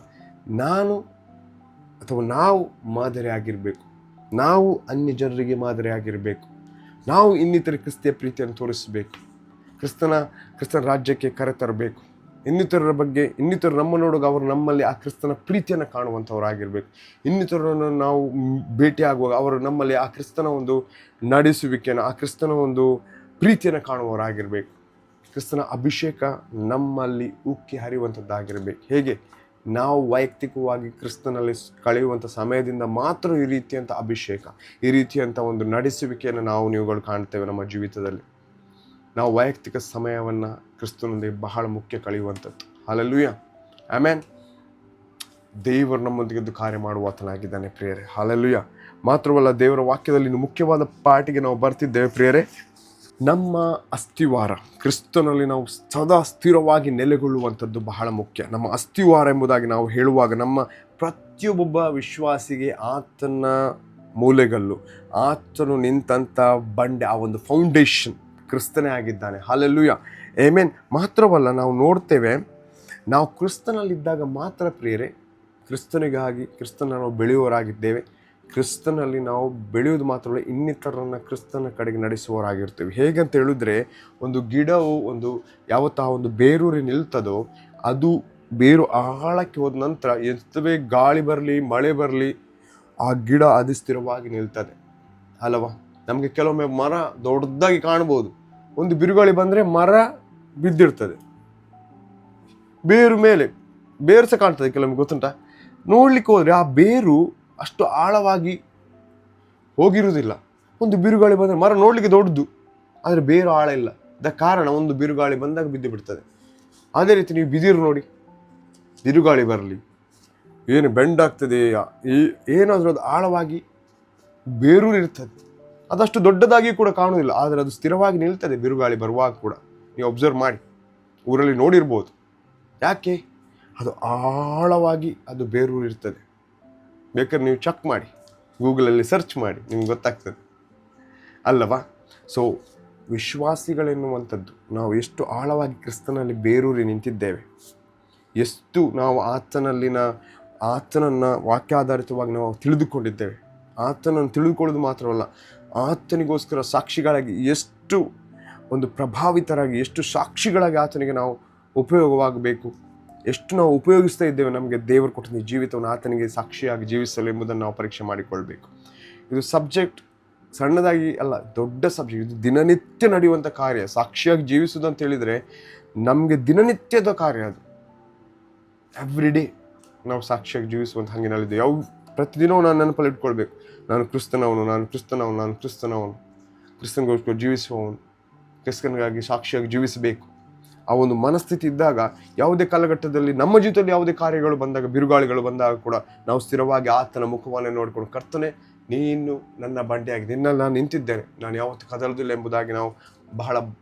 ನಾವು ಮಾದರಿ ಆಗಿರಬೇಕು. ನಾವು ಅನ್ಯ ಜನರಿಗೆ ಮಾದರಿ ಆಗಿರಬೇಕು. ನಾವು ಇನ್ನಿತರ ಕ್ರಿಸ್ತಿಯ ಪ್ರೀತಿಯನ್ನು ತೋರಿಸಬೇಕು. ಕ್ರಿಸ್ತನ ರಾಜ್ಯಕ್ಕೆ ಕರೆತರಬೇಕು. ಇನ್ನಿತರರ ಬಗ್ಗೆ, ಇನ್ನಿತರರು ನಮ್ಮ ನೋಡುವಾಗ ಅವರು ನಮ್ಮಲ್ಲಿ ಆ ಕ್ರಿಸ್ತನ ಪ್ರೀತಿಯನ್ನು ಕಾಣುವಂಥವರಾಗಿರ್ಬೇಕು. ಇನ್ನಿತರರನ್ನು ನಾವು ಭೇಟಿಯಾಗುವಾಗ ಅವರು ನಮ್ಮಲ್ಲಿ ಆ ಕ್ರಿಸ್ತನ ಒಂದು ನಡೆಸುವಿಕೆಯನ್ನು, ಆ ಕ್ರಿಸ್ತನ ಒಂದು ಪ್ರೀತಿಯನ್ನು ಕಾಣುವವರಾಗಿರ್ಬೇಕು. ಕ್ರಿಸ್ತನ ಅಭಿಷೇಕ ನಮ್ಮಲ್ಲಿ ಉಕ್ಕಿ ಹರಿಯುವಂಥದ್ದಾಗಿರ್ಬೇಕು. ಹೇಗೆ ನಾವು ವೈಯಕ್ತಿಕವಾಗಿ ಕ್ರಿಸ್ತನಲ್ಲಿ ಕಳೆಯುವಂಥ ಸಮಯದಿಂದ ಮಾತ್ರ ಈ ರೀತಿಯಂಥ ಅಭಿಷೇಕ, ಈ ರೀತಿಯಂಥ ಒಂದು ನಡೆಸುವಿಕೆಯನ್ನು ನೀವುಗಳು ಕಾಣ್ತೇವೆ ನಮ್ಮ ಜೀವಿತದಲ್ಲಿ. ನಾವು ವೈಯಕ್ತಿಕ ಸಮಯವನ್ನು ಕ್ರಿಸ್ತನೊಂದಿಗೆ ಬಹಳ ಮುಖ್ಯ ಕಳೆಯುವಂಥದ್ದು. Hallelujah, amen. ದೇವರು ನಮ್ಮೊಂದಿಗೆ ಕಾರ್ಯ ಮಾಡುವ ಆತನಾಗಿದ್ದಾನೆ ಪ್ರಿಯರೇ. ಹಲ್ಲೆಲೂಯಾ. ಮಾತ್ರವಲ್ಲ, ದೇವರ ವಾಕ್ಯದಲ್ಲಿ ಮುಖ್ಯವಾದ ಪಾಠಿಗೆ ನಾವು ಬರ್ತಿದ್ದೇವೆ ಪ್ರಿಯರೇ. ನಮ್ಮ ಅಸ್ಥಿವಾರ ಕ್ರಿಸ್ತನಲ್ಲಿ ನಾವು ಸದಾ ಸ್ಥಿರವಾಗಿ ನೆಲೆಗೊಳ್ಳುವಂಥದ್ದು ಬಹಳ ಮುಖ್ಯ. ನಮ್ಮ ಅಸ್ಥಿವಾರ ಎಂಬುದಾಗಿ ನಾವು ಹೇಳುವಾಗ ನಮ್ಮ ಪ್ರತಿಯೊಬ್ಬ ವಿಶ್ವಾಸಿಗೆ ಆತನ ಮೂಲೆಗಲ್ಲು, ಆತನು ನಿಂತಂಥ ಬಂಡೆ, ಆ ಒಂದು ಫೌಂಡೇಶನ್ ಕ್ರಿಸ್ತನೇ ಆಗಿದ್ದಾನೆ. Hallelujah, amen. ಮಾತ್ರವಲ್ಲ, ನಾವು ನೋಡ್ತೇವೆ, ನಾವು ಕ್ರಿಸ್ತನಲ್ಲಿದ್ದಾಗ ಮಾತ್ರ ಪ್ರಿಯರೇ ಕ್ರಿಸ್ತನಿಗಾಗಿ ನಾವು ಬೆಳೆಯುವವರಾಗಿದ್ದೇವೆ. ಕ್ರಿಸ್ತನಲ್ಲಿ ನಾವು ಬೆಳೆಯೋದು ಮಾತ್ರವಲ್ಲ, ಇನ್ನಿತರನ್ನು ಕ್ರಿಸ್ತನ ಕಡೆಗೆ ನಡೆಸುವವರಾಗಿರ್ತೀವಿ. ಹೇಗಂತ ಹೇಳಿದ್ರೆ, ಒಂದು ಗಿಡವು ಯಾವತ್ತು ಬೇರೂರಿ ನಿಲ್ತದೋ, ಅದು ಬೇರು ಆಳಕ್ಕೆ ಹೋದ ನಂತರ ಎಷ್ಟೇ ಗಾಳಿ ಬರಲಿ, ಮಳೆ ಬರಲಿ, ಆ ಗಿಡ ಅದು ಸ್ಥಿರವಾಗಿ ನಿಲ್ತದೆ ಅಲ್ಲವಾ. ನಮಗೆ ಕೆಲವೊಮ್ಮೆ ಮರ ದೊಡ್ಡದಾಗಿ ಕಾಣ್ಬೋದು, ಒಂದು ಬಿರುಗಾಳಿ ಬಂದರೆ ಮರ ಬಿದ್ದಿರ್ತದೆ, ಬೇರು ಸಹ ಕಾಣ್ತದೆ ಕೆಲವೊಮ್ಮೆ, ಗೊತ್ತುಂಟ. ನೋಡ್ಲಿಕ್ಕೆ ಹೋದರೆ ಆ ಬೇರು ಅಷ್ಟು ಆಳವಾಗಿ ಹೋಗಿರುವುದಿಲ್ಲ. ಒಂದು ಬಿರುಗಾಳಿ ಬಂದರೆ ಮರ ನೋಡಲಿಕ್ಕೆ ದೊಡ್ಡದು, ಆದರೆ ಬೇರು ಆಳ ಇಲ್ಲ. ಕಾರಣ ಒಂದು ಬಿರುಗಾಳಿ ಬಂದಾಗ ಬಿದ್ದು ಬಿಡ್ತದೆ. ಅದೇ ರೀತಿ ನೀವು ಬಿದಿರು ನೋಡಿ, ಬಿರುಗಾಳಿ ಬರಲಿ, ಏನು ಬೆಂಡಾಗ್ತದೆ, ಏನಾದರೂ ಅದು ಆಳವಾಗಿ ಬೇರೂರು ಇರ್ತದೆ. ಅದಷ್ಟು ದೊಡ್ಡದಾಗಿ ಕೂಡ ಕಾಣುವುದಿಲ್ಲ, ಆದರೆ ಅದು ಸ್ಥಿರವಾಗಿ ನಿಲ್ತದೆ ಬಿರುಗಾಳಿ ಬರುವಾಗ ಕೂಡ. ನೀವು ಅಬ್ಸರ್ವ್ ಮಾಡಿ, ಊರಲ್ಲಿ ನೋಡಿರ್ಬೋದು. ಯಾಕೆ? ಅದು ಆಳವಾಗಿ ಅದು ಬೇರೂರು ಇರ್ತದೆ. ಬೇಕಾದ್ರೆ ನೀವು ಚೆಕ್ ಮಾಡಿ, ಗೂಗಲಲ್ಲಿ ಸರ್ಚ್ ಮಾಡಿ, ನಿಮ್ಗೆ ಗೊತ್ತಾಗ್ತದೆ ಅಲ್ಲವಾ. ಸೊ ವಿಶ್ವಾಸಿಗಳೆನ್ನುವಂಥದ್ದು ನಾವು ಎಷ್ಟು ಆಳವಾಗಿ ಕ್ರಿಸ್ತನಲ್ಲಿ ಬೇರೂರಿ ನಿಂತಿದ್ದೇವೆ, ಎಷ್ಟು ನಾವು ಆತನನ್ನು ವಾಕ್ಯಾಧಾರಿತವಾಗಿ ನಾವು ತಿಳಿದುಕೊಂಡಿದ್ದೇವೆ. ಆತನನ್ನು ತಿಳಿದುಕೊಳ್ಳೋದು ಮಾತ್ರವಲ್ಲ, ಆತನಿಗೋಸ್ಕರ ಸಾಕ್ಷಿಗಳಾಗಿ ಎಷ್ಟು ಒಂದು ಪ್ರಭಾವಿತರಾಗಿ, ಎಷ್ಟು ಸಾಕ್ಷಿಗಳಾಗಿ ಆತನಿಗೆ ನಾವು ಉಪಯೋಗವಾಗಬೇಕು, ಎಷ್ಟು ನಾವು ಉಪಯೋಗಿಸ್ತಾ ಇದ್ದೇವೆ ನಮಗೆ ದೇವರು ಕೊಟ್ಟ ಜೀವಿತವನ್ನು ಆತನಿಗೆ ಸಾಕ್ಷಿಯಾಗಿ ಜೀವಿಸಲು ಎಂಬುದನ್ನು ನಾವು ಪರೀಕ್ಷೆ ಮಾಡಿಕೊಳ್ಬೇಕು. ಇದು ಸಬ್ಜೆಕ್ಟ್ ಸಣ್ಣದಾಗಿ ಅಲ್ಲ, ದೊಡ್ಡ ಸಬ್ಜೆಕ್ಟ್. ಇದು ದಿನನಿತ್ಯ ನಡೆಯುವಂಥ ಕಾರ್ಯ. ಸಾಕ್ಷಿಯಾಗಿ ಜೀವಿಸುವುದು ಅಂತ ಹೇಳಿದರೆ ನಮಗೆ ದಿನನಿತ್ಯದ ಕಾರ್ಯ ಅದು. ಎವ್ರಿ ಡೇ ನಾವು ಸಾಕ್ಷಿಯಾಗಿ ಜೀವಿಸುವಂಥ ಹಂಗಿನಲ್ಲಿದೆ. ಪ್ರತಿದಿನವೂ ನಾನು ನೆನಪಲ್ಲಿ ಇಟ್ಕೊಳ್ಬೇಕು, ನಾನು ಕ್ರಿಸ್ತನವನು, ಕ್ರಿಸ್ತನಿಗೋಸ್ಕರ ಜೀವಿಸುವವನು, ಕ್ರಿಸ್ತನಿಗಾಗಿ ಸಾಕ್ಷಿಯಾಗಿ ಜೀವಿಸಬೇಕು. ಆ ಒಂದು ಮನಸ್ಥಿತಿ ಇದ್ದಾಗ ಯಾವುದೇ ಕಾಲಘಟ್ಟದಲ್ಲಿ ನಮ್ಮ ಜೀವಿತದಲ್ಲಿ ಯಾವುದೇ ಕಾರ್ಯಗಳು ಬಂದಾಗ, ಬಿರುಗಾಳಿಗಳು ಬಂದಾಗ ಕೂಡ ನಾವು ಸ್ಥಿರವಾಗಿ ಆತನ ಮುಖವನ್ನು ನೋಡಿಕೊಂಡು, ಕರ್ತನೇ ನೀನು ನನ್ನ ಬಂಡೆಯಾಗಿ ನಿನ್ನಲ್ಲಿ ನಾನು ನಿಂತಿದ್ದೇನೆ, ನಾನು ಯಾವತ್ತೂ ಕದಲುವುದಿಲ್ಲ ಎಂಬುದಾಗಿ ನಾವು ಬಹಳ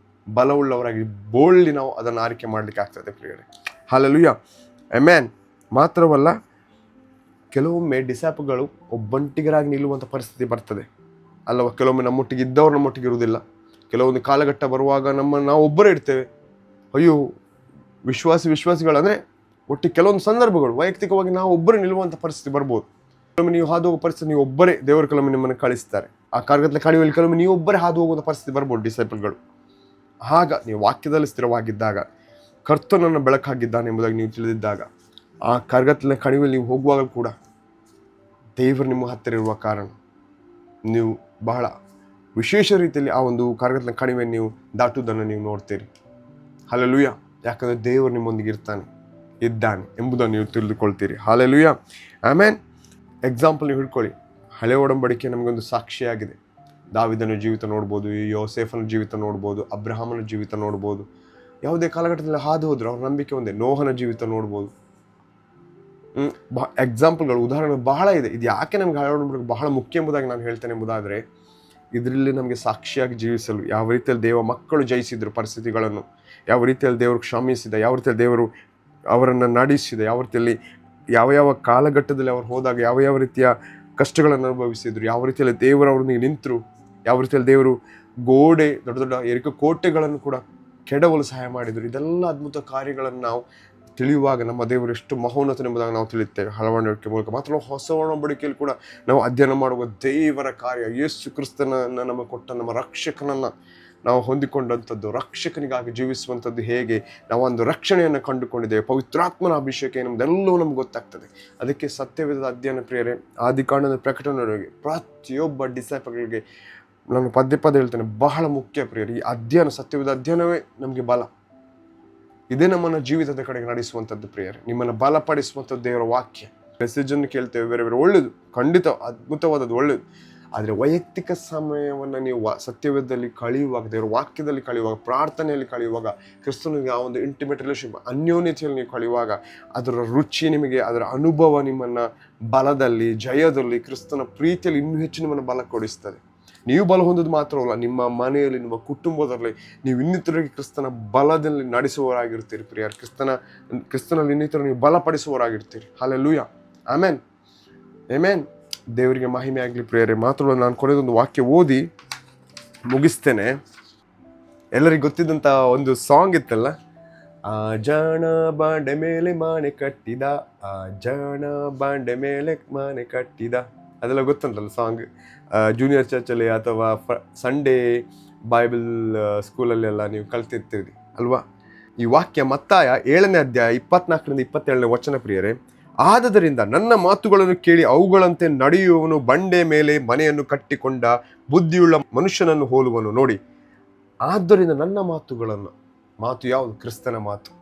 ಬಲವುಳ್ಳವರಾಗಿ ಬೋಲ್ಡಿ ನಾವು ಅದನ್ನು ಆರಿಕೆ ಮಾಡಲಿಕ್ಕೆ ಆಗ್ತದೆ ಪ್ರಿಯರೇ. Hallelujah, amen. ಮಾತ್ರವಲ್ಲ, ಕೆಲವೊಮ್ಮೆ ಡಿಸಾಪಲ್ಗಳು ಒಬ್ಬಂಟಿಗರಾಗಿ ನಿಲ್ಲುವಂಥ ಪರಿಸ್ಥಿತಿ ಬರ್ತದೆ ಅಲ್ಲವ. ಕೆಲವೊಮ್ಮೆ ನಮ್ಮೊಟ್ಟಿಗೆ ಇದ್ದವ್ರು ನಮ್ಮೊಟ್ಟಿಗೆ ಇರುವುದಿಲ್ಲ. ಕೆಲವೊಂದು ಕಾಲಘಟ್ಟ ಬರುವಾಗ ನಾವು ಒಬ್ಬರೇ ಇರ್ತೇವೆ. ಅಯ್ಯೋ, ವಿಶ್ವಾಸಿಗಳು ಅಂದರೆ ಒಟ್ಟಿಗೆ ಕೆಲವೊಂದು ಸಂದರ್ಭಗಳು ವೈಯಕ್ತಿಕವಾಗಿ ನಾವು ಒಬ್ಬರೇ ನಿಲ್ಲುವಂಥ ಪರಿಸ್ಥಿತಿ ಬರ್ಬೋದು. ಕೆಲವೊಮ್ಮೆ ನೀವು ಹಾದು ಹೋಗೋ ಪರಿಸ್ಥಿತಿ, ನೀವು ಒಬ್ಬರೇ, ದೇವರು ಕೆಲವೊಮ್ಮೆ ನಿಮ್ಮನ್ನು ಕಳಿಸ್ತಾರೆ. ಆ ಕಾರ್ಯಗತಲೆ ಕಡಿಮೆಯಲ್ಲಿ ಕೆಲವೊಮ್ಮೆ ನೀವು ಒಬ್ಬರೇ ಹಾದು ಹೋಗುವಂಥ ಪರಿಸ್ಥಿತಿ ಬರ್ಬೋದು ಡಿಸೈಪಲ್ಗಳು. ಆಗ ನೀವು ವಾಕ್ಯದಲ್ಲಿ ಸ್ಥಿರವಾಗಿದ್ದಾಗ, ಕರ್ತನನ್ನು ಬೆಳಕಾಗಿದ್ದಾನೆ ಎಂಬುದಾಗಿ ನೀವು ತಿಳಿದಿದ್ದಾಗ, ಆ ಕಾರ್ಯಗತಲೆ ಕಣಿವೆಯಲ್ಲಿ ನೀವು ಹೋಗುವಾಗ ಕೂಡ ದೇವರು ನಿಮ್ಮ ಹತ್ತಿರ ಇರುವ ಕಾರಣ ನೀವು ಬಹಳ ವಿಶೇಷ ರೀತಿಯಲ್ಲಿ ಆ ಒಂದು ಕಾರ್ಯಗತಲೆ ಕಣಿವೆಯನ್ನು ನೀವು ದಾಟುವುದನ್ನು ನೀವು ನೋಡ್ತೀರಿ. ಹಲ್ಲೆಲೂಯಾ, ಯಾಕಂದರೆ ದೇವರು ನಿಮ್ಮೊಂದಿಗೆ ಇದ್ದಾನೆ ಎಂಬುದನ್ನು ನೀವು ತಿಳಿದುಕೊಳ್ತೀರಿ. Hallelujah, amen. ಎಕ್ಸಾಂಪಲ್ ನೀವು ಹಿಡ್ಕೊಳ್ಳಿ, ಹಳೆ ಒಡಂಬಡಿಕೆ ನಮಗೊಂದು ಸಾಕ್ಷಿಯಾಗಿದೆ. ದಾವಿದನ ಜೀವಿತ ನೋಡ್ಬೋದು, ಯೋಸೇಫನ ಜೀವಿತ ನೋಡ್ಬೋದು, ಅಬ್ರಹಾಮನ ಜೀವಿತ ನೋಡ್ಬೋದು. ಯಾವುದೇ ಕಾಲಘಟ್ಟದಲ್ಲಿ ಹಾದು ಹೋದ್ರು ಅವ್ರ ನಂಬಿಕೆ ಒಂದೇ. ನೋಹನ ಜೀವಿತ ನೋಡ್ಬೋದು. ಎಕ್ಸಾಂಪಲ್ಗಳು, ಉದಾಹರಣೆ ಬಹಳ ಇದೆ. ಇದು ಯಾಕೆ ನಮಗೆ ಹಳೆ ಒಡಂಬಡಿಕೆ ಬಹಳ ಮುಖ್ಯ ಎಂಬುದಾಗಿ ನಾನು ಹೇಳ್ತೇನೆ ಎಂಬುದಾದರೆ, ಇದರಲ್ಲಿ ನಮಗೆ ಸಾಕ್ಷಿಯಾಗಿ ಜೀವಿಸಲು ಯಾವ ರೀತಿಯಲ್ಲಿ ದೇವ ಮಕ್ಕಳು ಜಯಿಸಿದ್ರು ಪರಿಸ್ಥಿತಿಗಳನ್ನು, ಯಾವ ರೀತಿಯಲ್ಲಿ ದೇವರು ಕ್ಷಮಿಸಿದ, ಯಾವ ರೀತಿಯಲ್ಲಿ ದೇವರು ಅವರನ್ನು ನಡೆಸಿದ, ಯಾವ ರೀತಿಯಲ್ಲಿ ಯಾವ ಕಾಲಘಟ್ಟದಲ್ಲಿ ಅವರು ಹೋದಾಗ ಯಾವ ರೀತಿಯ ಕಷ್ಟಗಳನ್ನು ಅನುಭವಿಸಿದ್ರು, ಯಾವ ರೀತಿಯಲ್ಲಿ ದೇವರು ಅವ್ರೊಂದಿಗೆ ನಿಂತರು, ಯಾವ ರೀತಿಯಲ್ಲಿ ದೇವರು ದೊಡ್ಡ ದೊಡ್ಡ ಏರಿಕೆ ಕೋಟೆಗಳನ್ನು ಕೂಡ ಕೆಡವಲು ಸಹಾಯ ಮಾಡಿದರು. ಇದೆಲ್ಲ ಅದ್ಭುತ ಕಾರ್ಯಗಳನ್ನು ನಾವು ತಿಳಿಯುವಾಗ ನಮ್ಮ ದೇವರು ಎಷ್ಟು ಮಹೋನ್ನತನೆಂಬುದಾಗಿ ನಾವು ತಿಳಿಯುತ್ತೇವೆ ಹಳೆ ಒಡಂಬಡಿಕೆ ಮೂಲಕ. ಮಾತ್ರ ಹೊಸ ಒಡಂಬಡಿಕೆಯಲ್ಲಿ ಕೂಡ ನಾವು ಅಧ್ಯಯನ ಮಾಡುವ ದೇವರ ಕಾರ್ಯ, ಯೇಸು ಕ್ರಿಸ್ತನನ್ನು ನಮಗೆ ಕೊಟ್ಟ ನಮ್ಮ ರಕ್ಷಕನನ್ನು ನಾವು ಹೊಂದಿಕೊಂಡಂಥದ್ದು, ರಕ್ಷಕನಿಗಾಗಿ ಜೀವಿಸುವಂಥದ್ದು ಹೇಗೆ, ನಾವೊಂದು ರಕ್ಷಣೆಯನ್ನು ಕಂಡುಕೊಂಡಿದ್ದೇವೆ, ಪವಿತ್ರಾತ್ಮನ ಅಭಿಷೇಕ ನಮ್ದೆಲ್ಲವೂ ನಮ್ಗೆ ಗೊತ್ತಾಗ್ತದೆ. ಅದಕ್ಕೆ ಸತ್ಯವೇದದ ಅಧ್ಯಯನ ಪ್ರಿಯರೇ, ಆದಿಕಾಂಡದ ಪ್ರಕಟಣೆಯವರೆಗೆ ಪ್ರತಿಯೊಬ್ಬ ಡಿಸೈಪಲ್ಗಳಿಗೆ ನಾನು ಪದೇ ಪದೇ ಹೇಳ್ತೇನೆ, ಬಹಳ ಮುಖ್ಯ ಪ್ರಿಯರೇ. ಈ ಅಧ್ಯಯನ, ಸತ್ಯವೇದ ಅಧ್ಯಯನವೇ ನಮಗೆ ಬಲ. ಇದೇ ನಮ್ಮನ್ನು ಜೀವಿತದ ಕಡೆಗೆ ನಡೆಸುವಂಥದ್ದು ಪ್ರಿಯರೇ. ನಿಮ್ಮನ್ನು ಬಲಪಡಿಸುವಂಥದ್ದು ದೇವರ ವಾಕ್ಯ. ಮೆಸೇಜನ್ನು ಕೇಳ್ತೇವೆ, ಬೇರೆ ಬೇರೆ ಒಳ್ಳೇದು, ಖಂಡಿತ ಅದ್ಭುತವಾದದ್ದು, ಒಳ್ಳೇದು. ಆದರೆ ವೈಯಕ್ತಿಕ ಸಮಯವನ್ನು ನೀವು ಸತ್ಯವೇದದಲ್ಲಿ ಕಳೆಯುವಾಗ, ದೇವರ ವಾಕ್ಯದಲ್ಲಿ ಕಳೆಯುವಾಗ, ಪ್ರಾರ್ಥನೆಯಲ್ಲಿ ಕಳೆಯುವಾಗ, ಕ್ರಿಸ್ತನಿಗೆ ಆ ಒಂದು ಇಂಟಿಮೇಟ್ ರಿಲೇಷನ್ಶಿಪ್, ಅನ್ಯೋನ್ಯತೆಯಲ್ಲಿ ನೀವು ಕಳೆಯುವಾಗ, ಅದರ ರುಚಿ ನಿಮಗೆ, ಅದರ ಅನುಭವ ನಿಮ್ಮನ್ನು ಬಲದಲ್ಲಿ, ಜಯದಲ್ಲಿ, ಕ್ರಿಸ್ತನ ಪ್ರೀತಿಯಲ್ಲಿ ಇನ್ನೂ ಹೆಚ್ಚು ನಿಮ್ಮನ್ನು ಬಲ ಕೊಡಿಸ್ತದೆ. ನೀವು ಬಲ ಹೊಂದೋದು ಮಾತ್ರವಲ್ಲ, ನಿಮ್ಮ ಮನೆಯಲ್ಲಿ, ನಿಮ್ಮ ಕುಟುಂಬದಲ್ಲಿ ನೀವು ಇನ್ನಿತರಿಗೆ ಕ್ರಿಸ್ತನ ಬಲದಲ್ಲಿ ನಡೆಸುವವರಾಗಿರ್ತೀರಿ ಪ್ರಿಯರ್. ಕ್ರಿಸ್ತನಲ್ಲಿ ಇನ್ನಿತರ ನೀವು ಬಲಪಡಿಸುವವರಾಗಿರ್ತೀರಿ. Hallelujah, amen, amen. ದೇವರಿಗೆ ಮಹಿಮೆ ಆಗಲಿ ಪ್ರಿಯರೇ. ಮಾತ್ರವಲ್ಲ, ನಾನು ಕೊನೆಗೊಂದು ವಾಕ್ಯ ಓದಿ ಮುಗಿಸ್ತೇನೆ. ಎಲ್ಲರಿಗೂ ಗೊತ್ತಿದ್ದಂಥ ಒಂದು ಸಾಂಗ್ ಇತ್ತಲ್ಲ, ಆ ಜಾಣ ಬಾಂಡೆ ಮೇಲೆ ಮಾನೆ ಕಟ್ಟಿದ, ಆ ಜಾಣ ಬಾಂಡೆ ಮೇಲೆ ಮಾನೆ ಕಟ್ಟಿದ, ಅದೆಲ್ಲ ಗೊತ್ತುಂಟಲ್ಲ ಸಾಂಗ್. ಜೂನಿಯರ್ ಚರ್ಚಲ್ಲಿ ಅಥವಾ ಸಂಡೇ ಬೈಬಲ್ ಸ್ಕೂಲಲ್ಲೆಲ್ಲ ನೀವು ಕಲ್ತಿರ್ತೀರಿ ಅಲ್ವಾ. ಈ ವಾಕ್ಯ ಮತ್ತಾಯ 7ನೇ ಅಧ್ಯಾಯ 24ರಿಂದ 27ನೇ ವಚನ ಪ್ರಿಯರೇ. ಆದದರಿಂದ ನನ್ನ ಮಾತುಗಳನ್ನು ಕೇಳಿ ಅವುಗಳಂತೆ ನಡೆಯುವವನು ಬಂಡೆ ಮೇಲೆ ಮನೆಯನ್ನು ಕಟ್ಟಿಕೊಂಡ ಬುದ್ಧಿಯುಳ್ಳ ಮನುಷ್ಯನನ್ನು ಹೋಲುವನು. ನೋಡಿ, ಆದ್ದರಿಂದ ನನ್ನ ಮಾತುಗಳನ್ನು, ಮಾತು ಯಾವುದು? ಕ್ರಿಸ್ತನ ಮಾತು,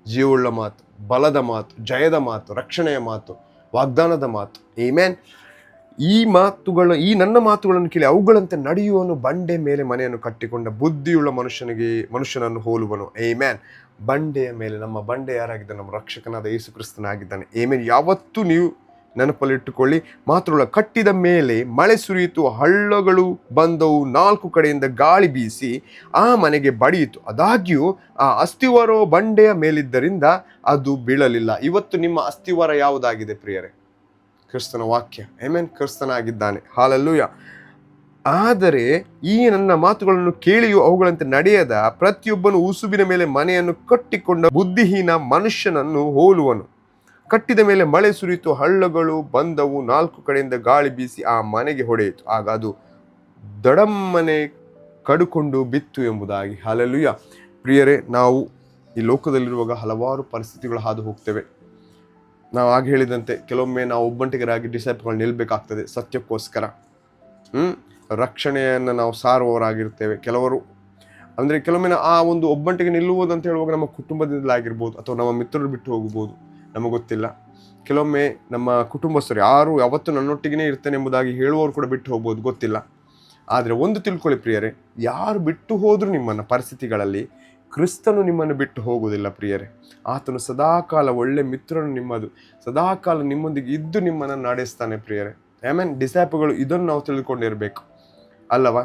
ಜೀವವುಳ್ಳ ಮಾತು, ಬಲದ ಮಾತು, ಜಯದ ಮಾತು, ರಕ್ಷಣೆಯ ಮಾತು, ವಾಗ್ದಾನದ ಮಾತು. ಆಮೆನ್. ಈ ನನ್ನ ಮಾತುಗಳನ್ನು ಕೇಳಿ ಅವುಗಳಂತೆ ನಡೆಯುವನು ಬಂಡೆ ಮೇಲೆ ಮನೆಯನ್ನು ಕಟ್ಟಿಕೊಂಡ ಬುದ್ಧಿಯುಳ್ಳ ಮನುಷ್ಯನನ್ನು ಹೋಲುವನು. ಆಮೆನ್. ಬಂಡೆಯ ಮೇಲೆ, ನಮ್ಮ ಬಂಡೆ ಯಾರಾಗಿದ್ದಾನೆ? ನಮ್ಮ ರಕ್ಷಕನಾದ ಯೇಸು ಕ್ರಿಸ್ತನಾಗಿದ್ದಾನೆ. ಆಮೆನ್. ಯಾವತ್ತೂ ನೀವು ನೆನಪಲ್ಲಿಟ್ಟುಕೊಳ್ಳಿ. ಮಾತ್ರವಲ್ಲ, ಕಟ್ಟಿದ ಮೇಲೆ ಮಳೆ ಸುರಿಯಿತು, ಹಳ್ಳಗಳು ಬಂದವು, 4 ಕಡೆಯಿಂದ ಗಾಳಿ ಬೀಸಿ ಆ ಮನೆಗೆ ಬಡಿಯಿತು. ಆದಾಗ್ಯೂ ಆ ಅಸ್ಥಿವಾರ ಬಂಡೆಯ ಮೇಲಿದ್ದರಿಂದ ಅದು ಬೀಳಲಿಲ್ಲ. ಇವತ್ತು ನಿಮ್ಮ ಅಸ್ಥಿವಾರ ಯಾವುದಾಗಿದೆ ಪ್ರಿಯರೇ? ಕ್ರಿಸ್ತನ ವಾಕ್ಯ. ಆಮೆನ್. ಕ್ರಿಸ್ತನಾಗಿದ್ದಾನೆ. ಹಲ್ಲೆಲೂಯಾ. ಆದರೆ ಈ ನನ್ನ ಮಾತುಗಳನ್ನು ಕೇಳಿಯೂ ಅವುಗಳಂತೆ ನಡೆಯದ ಪ್ರತಿಯೊಬ್ಬನು ಉಸುಬಿನ ಮೇಲೆ ಮನೆಯನ್ನು ಕಟ್ಟಿಕೊಂಡ ಬುದ್ಧಿಹೀನ ಮನುಷ್ಯನನ್ನು ಹೋಲುವನು. ಕಟ್ಟಿದ ಮೇಲೆ ಮಳೆ ಸುರಿಯಿತು, ಹಳ್ಳಗಳು ಬಂದವು, 4 ಕಡೆಯಿಂದ ಗಾಳಿ ಬೀಸಿ ಆ ಮನೆಗೆ ಹೊಡೆಯಿತು, ಆಗ ಅದು ದಡಮ್ಮನೆ ಕಡುಕೊಂಡು ಬಿತ್ತು ಎಂಬುದಾಗಿ. ಹಲ್ಲೆಲೂಯಾ. ಪ್ರಿಯರೇ, ನಾವು ಈ ಲೋಕದಲ್ಲಿರುವಾಗ ಹಲವಾರು ಪರಿಸ್ಥಿತಿಗಳು ಹಾದು ಹೋಗ್ತೇವೆ. ನಾವು ಆಗ ಹೇಳಿದಂತೆ ಕೆಲವೊಮ್ಮೆ ನಾವು ಒಬ್ಬಂಟಿಗರಾಗಿ ಡಿಸೈಪಲ್ಗಳು ನಿಲ್ಲಬೇಕಾಗ್ತದೆ ಸತ್ಯಕ್ಕೋಸ್ಕರ. ರಕ್ಷಣೆಯನ್ನು ನಾವು ಸಾರುವವರಾಗಿರ್ತೇವೆ. ಕೆಲವೊಮ್ಮೆ ಆ ಒಂದು ಒಬ್ಬಂಟಿಗೆ ನಿಲ್ಲುವುದು ಅಂತ ಹೇಳುವಾಗ ನಮ್ಮ ಕುಟುಂಬದಿಂದಲಾಗಿರ್ಬೋದು, ಅಥವಾ ನಮ್ಮ ಮಿತ್ರರು ಬಿಟ್ಟು ಹೋಗ್ಬೋದು, ನಮಗೆ ಗೊತ್ತಿಲ್ಲ. ಕೆಲವೊಮ್ಮೆ ನಮ್ಮ ಕುಟುಂಬಸ್ಥರು ಯಾರು ಯಾವತ್ತೂ ನನ್ನೊಟ್ಟಿಗೆ ಇರ್ತೇನೆ ಎಂಬುದಾಗಿ ಹೇಳುವವರು ಕೂಡ ಬಿಟ್ಟು ಹೋಗ್ಬೋದು, ಗೊತ್ತಿಲ್ಲ. ಆದರೆ ಒಂದು ತಿಳ್ಕೊಳ್ಳಿ ಪ್ರಿಯರೇ, ಯಾರು ಬಿಟ್ಟು ಹೋದರೂ ನಿಮ್ಮನ್ನು ಪರಿಸ್ಥಿತಿಗಳಲ್ಲಿ, ಕ್ರಿಸ್ತನು ನಿಮ್ಮನ್ನು ಬಿಟ್ಟು ಹೋಗುವುದಿಲ್ಲ ಪ್ರಿಯರೇ. ಆತನು ಸದಾಕಾಲ ಒಳ್ಳೆ ಮಿತ್ರನು ನಿಮ್ಮದು, ಸದಾಕಾಲ ನಿಮ್ಮೊಂದಿಗೆ ಇದ್ದು ನಿಮ್ಮನ್ನು ನಡೆಸ್ತಾನೆ ಪ್ರಿಯರೇ. ಆಮೆನ್. ಡಿಸೈಪಲ್ಗಳು ಇದನ್ನು ನಾವು ತಿಳ್ಕೊಂಡಿರಬೇಕು ಅಲ್ಲವಾ.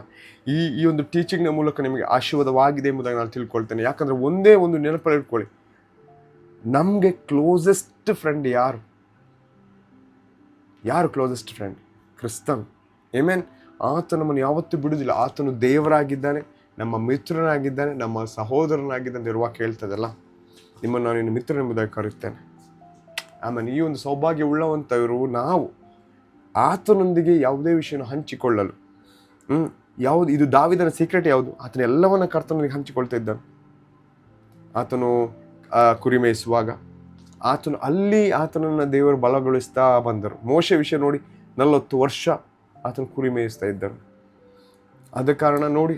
ಈ ಒಂದು ಟೀಚಿಂಗ್ನ ಮೂಲಕ ನಿಮಗೆ ಆಶೀರ್ವಾದವಾಗಿದೆ ಎಂಬುದಾಗಿ ನಾನು ತಿಳ್ಕೊಳ್ತೇನೆ. ಯಾಕಂದರೆ ಒಂದೇ ಒಂದು ನೆನಪಲ್ಲಿ ಇಟ್ಕೊಳ್ಳಿ, ನಮಗೆ ಕ್ಲೋಸೆಸ್ಟ್ ಫ್ರೆಂಡ್ ಯಾರು? Closest friend? ಕ್ರಿಸ್ತನು. ಆಮೆನ್. ಆತ ನಮ್ಮನ್ನು ಯಾವತ್ತೂ ಬಿಡುವುದಿಲ್ಲ. ಆತನು ದೇವರಾಗಿದ್ದಾನೆ, ನಮ್ಮ ಮಿತ್ರನಾಗಿದ್ದಾನೆ, ನಮ್ಮ ಸಹೋದರನಾಗಿದ್ದಾನೆ. ದೇವರ ವಾಕ್ಯ ಹೇಳ್ತದಲ್ಲ, ನಿಮ್ಮನ್ನು ನಾನು ನಿನ್ನ ಮಿತ್ರನೆಂಬುದಾಗಿ ಕರೆಯುತ್ತೇನೆ. ಆಮೇಲೆ ಈ ಒಂದು ಸೌಭಾಗ್ಯ ಉಳ್ಳವಂಥವರು ನಾವು ಆತನೊಂದಿಗೆ ಯಾವುದೇ ವಿಷಯನ ಹಂಚಿಕೊಳ್ಳಲು. ಇದು ದಾವೀದನ ಸೀಕ್ರೆಟ್ ಯಾವುದು? ಆತನ ಎಲ್ಲವನ್ನ ಕರ್ತನೊಂದಿಗೆ ಹಂಚಿಕೊಳ್ತಾ ಇದ್ದಾನೆ. ಆತನು ಕುರಿ ಮೇಯಿಸುವಾಗ ಆತನನ್ನು ದೇವರು ಬಲಗೊಳಿಸ್ತಾ ಬಂದರು. ಮೋಶೆ ವಿಷಯ ನೋಡಿ, 40 ವರ್ಷ ಆತನು ಕುರಿ ಮೇಯಿಸ್ತಾ ಇದ್ದನು. ಆದ ಕಾರಣ ನೋಡಿ,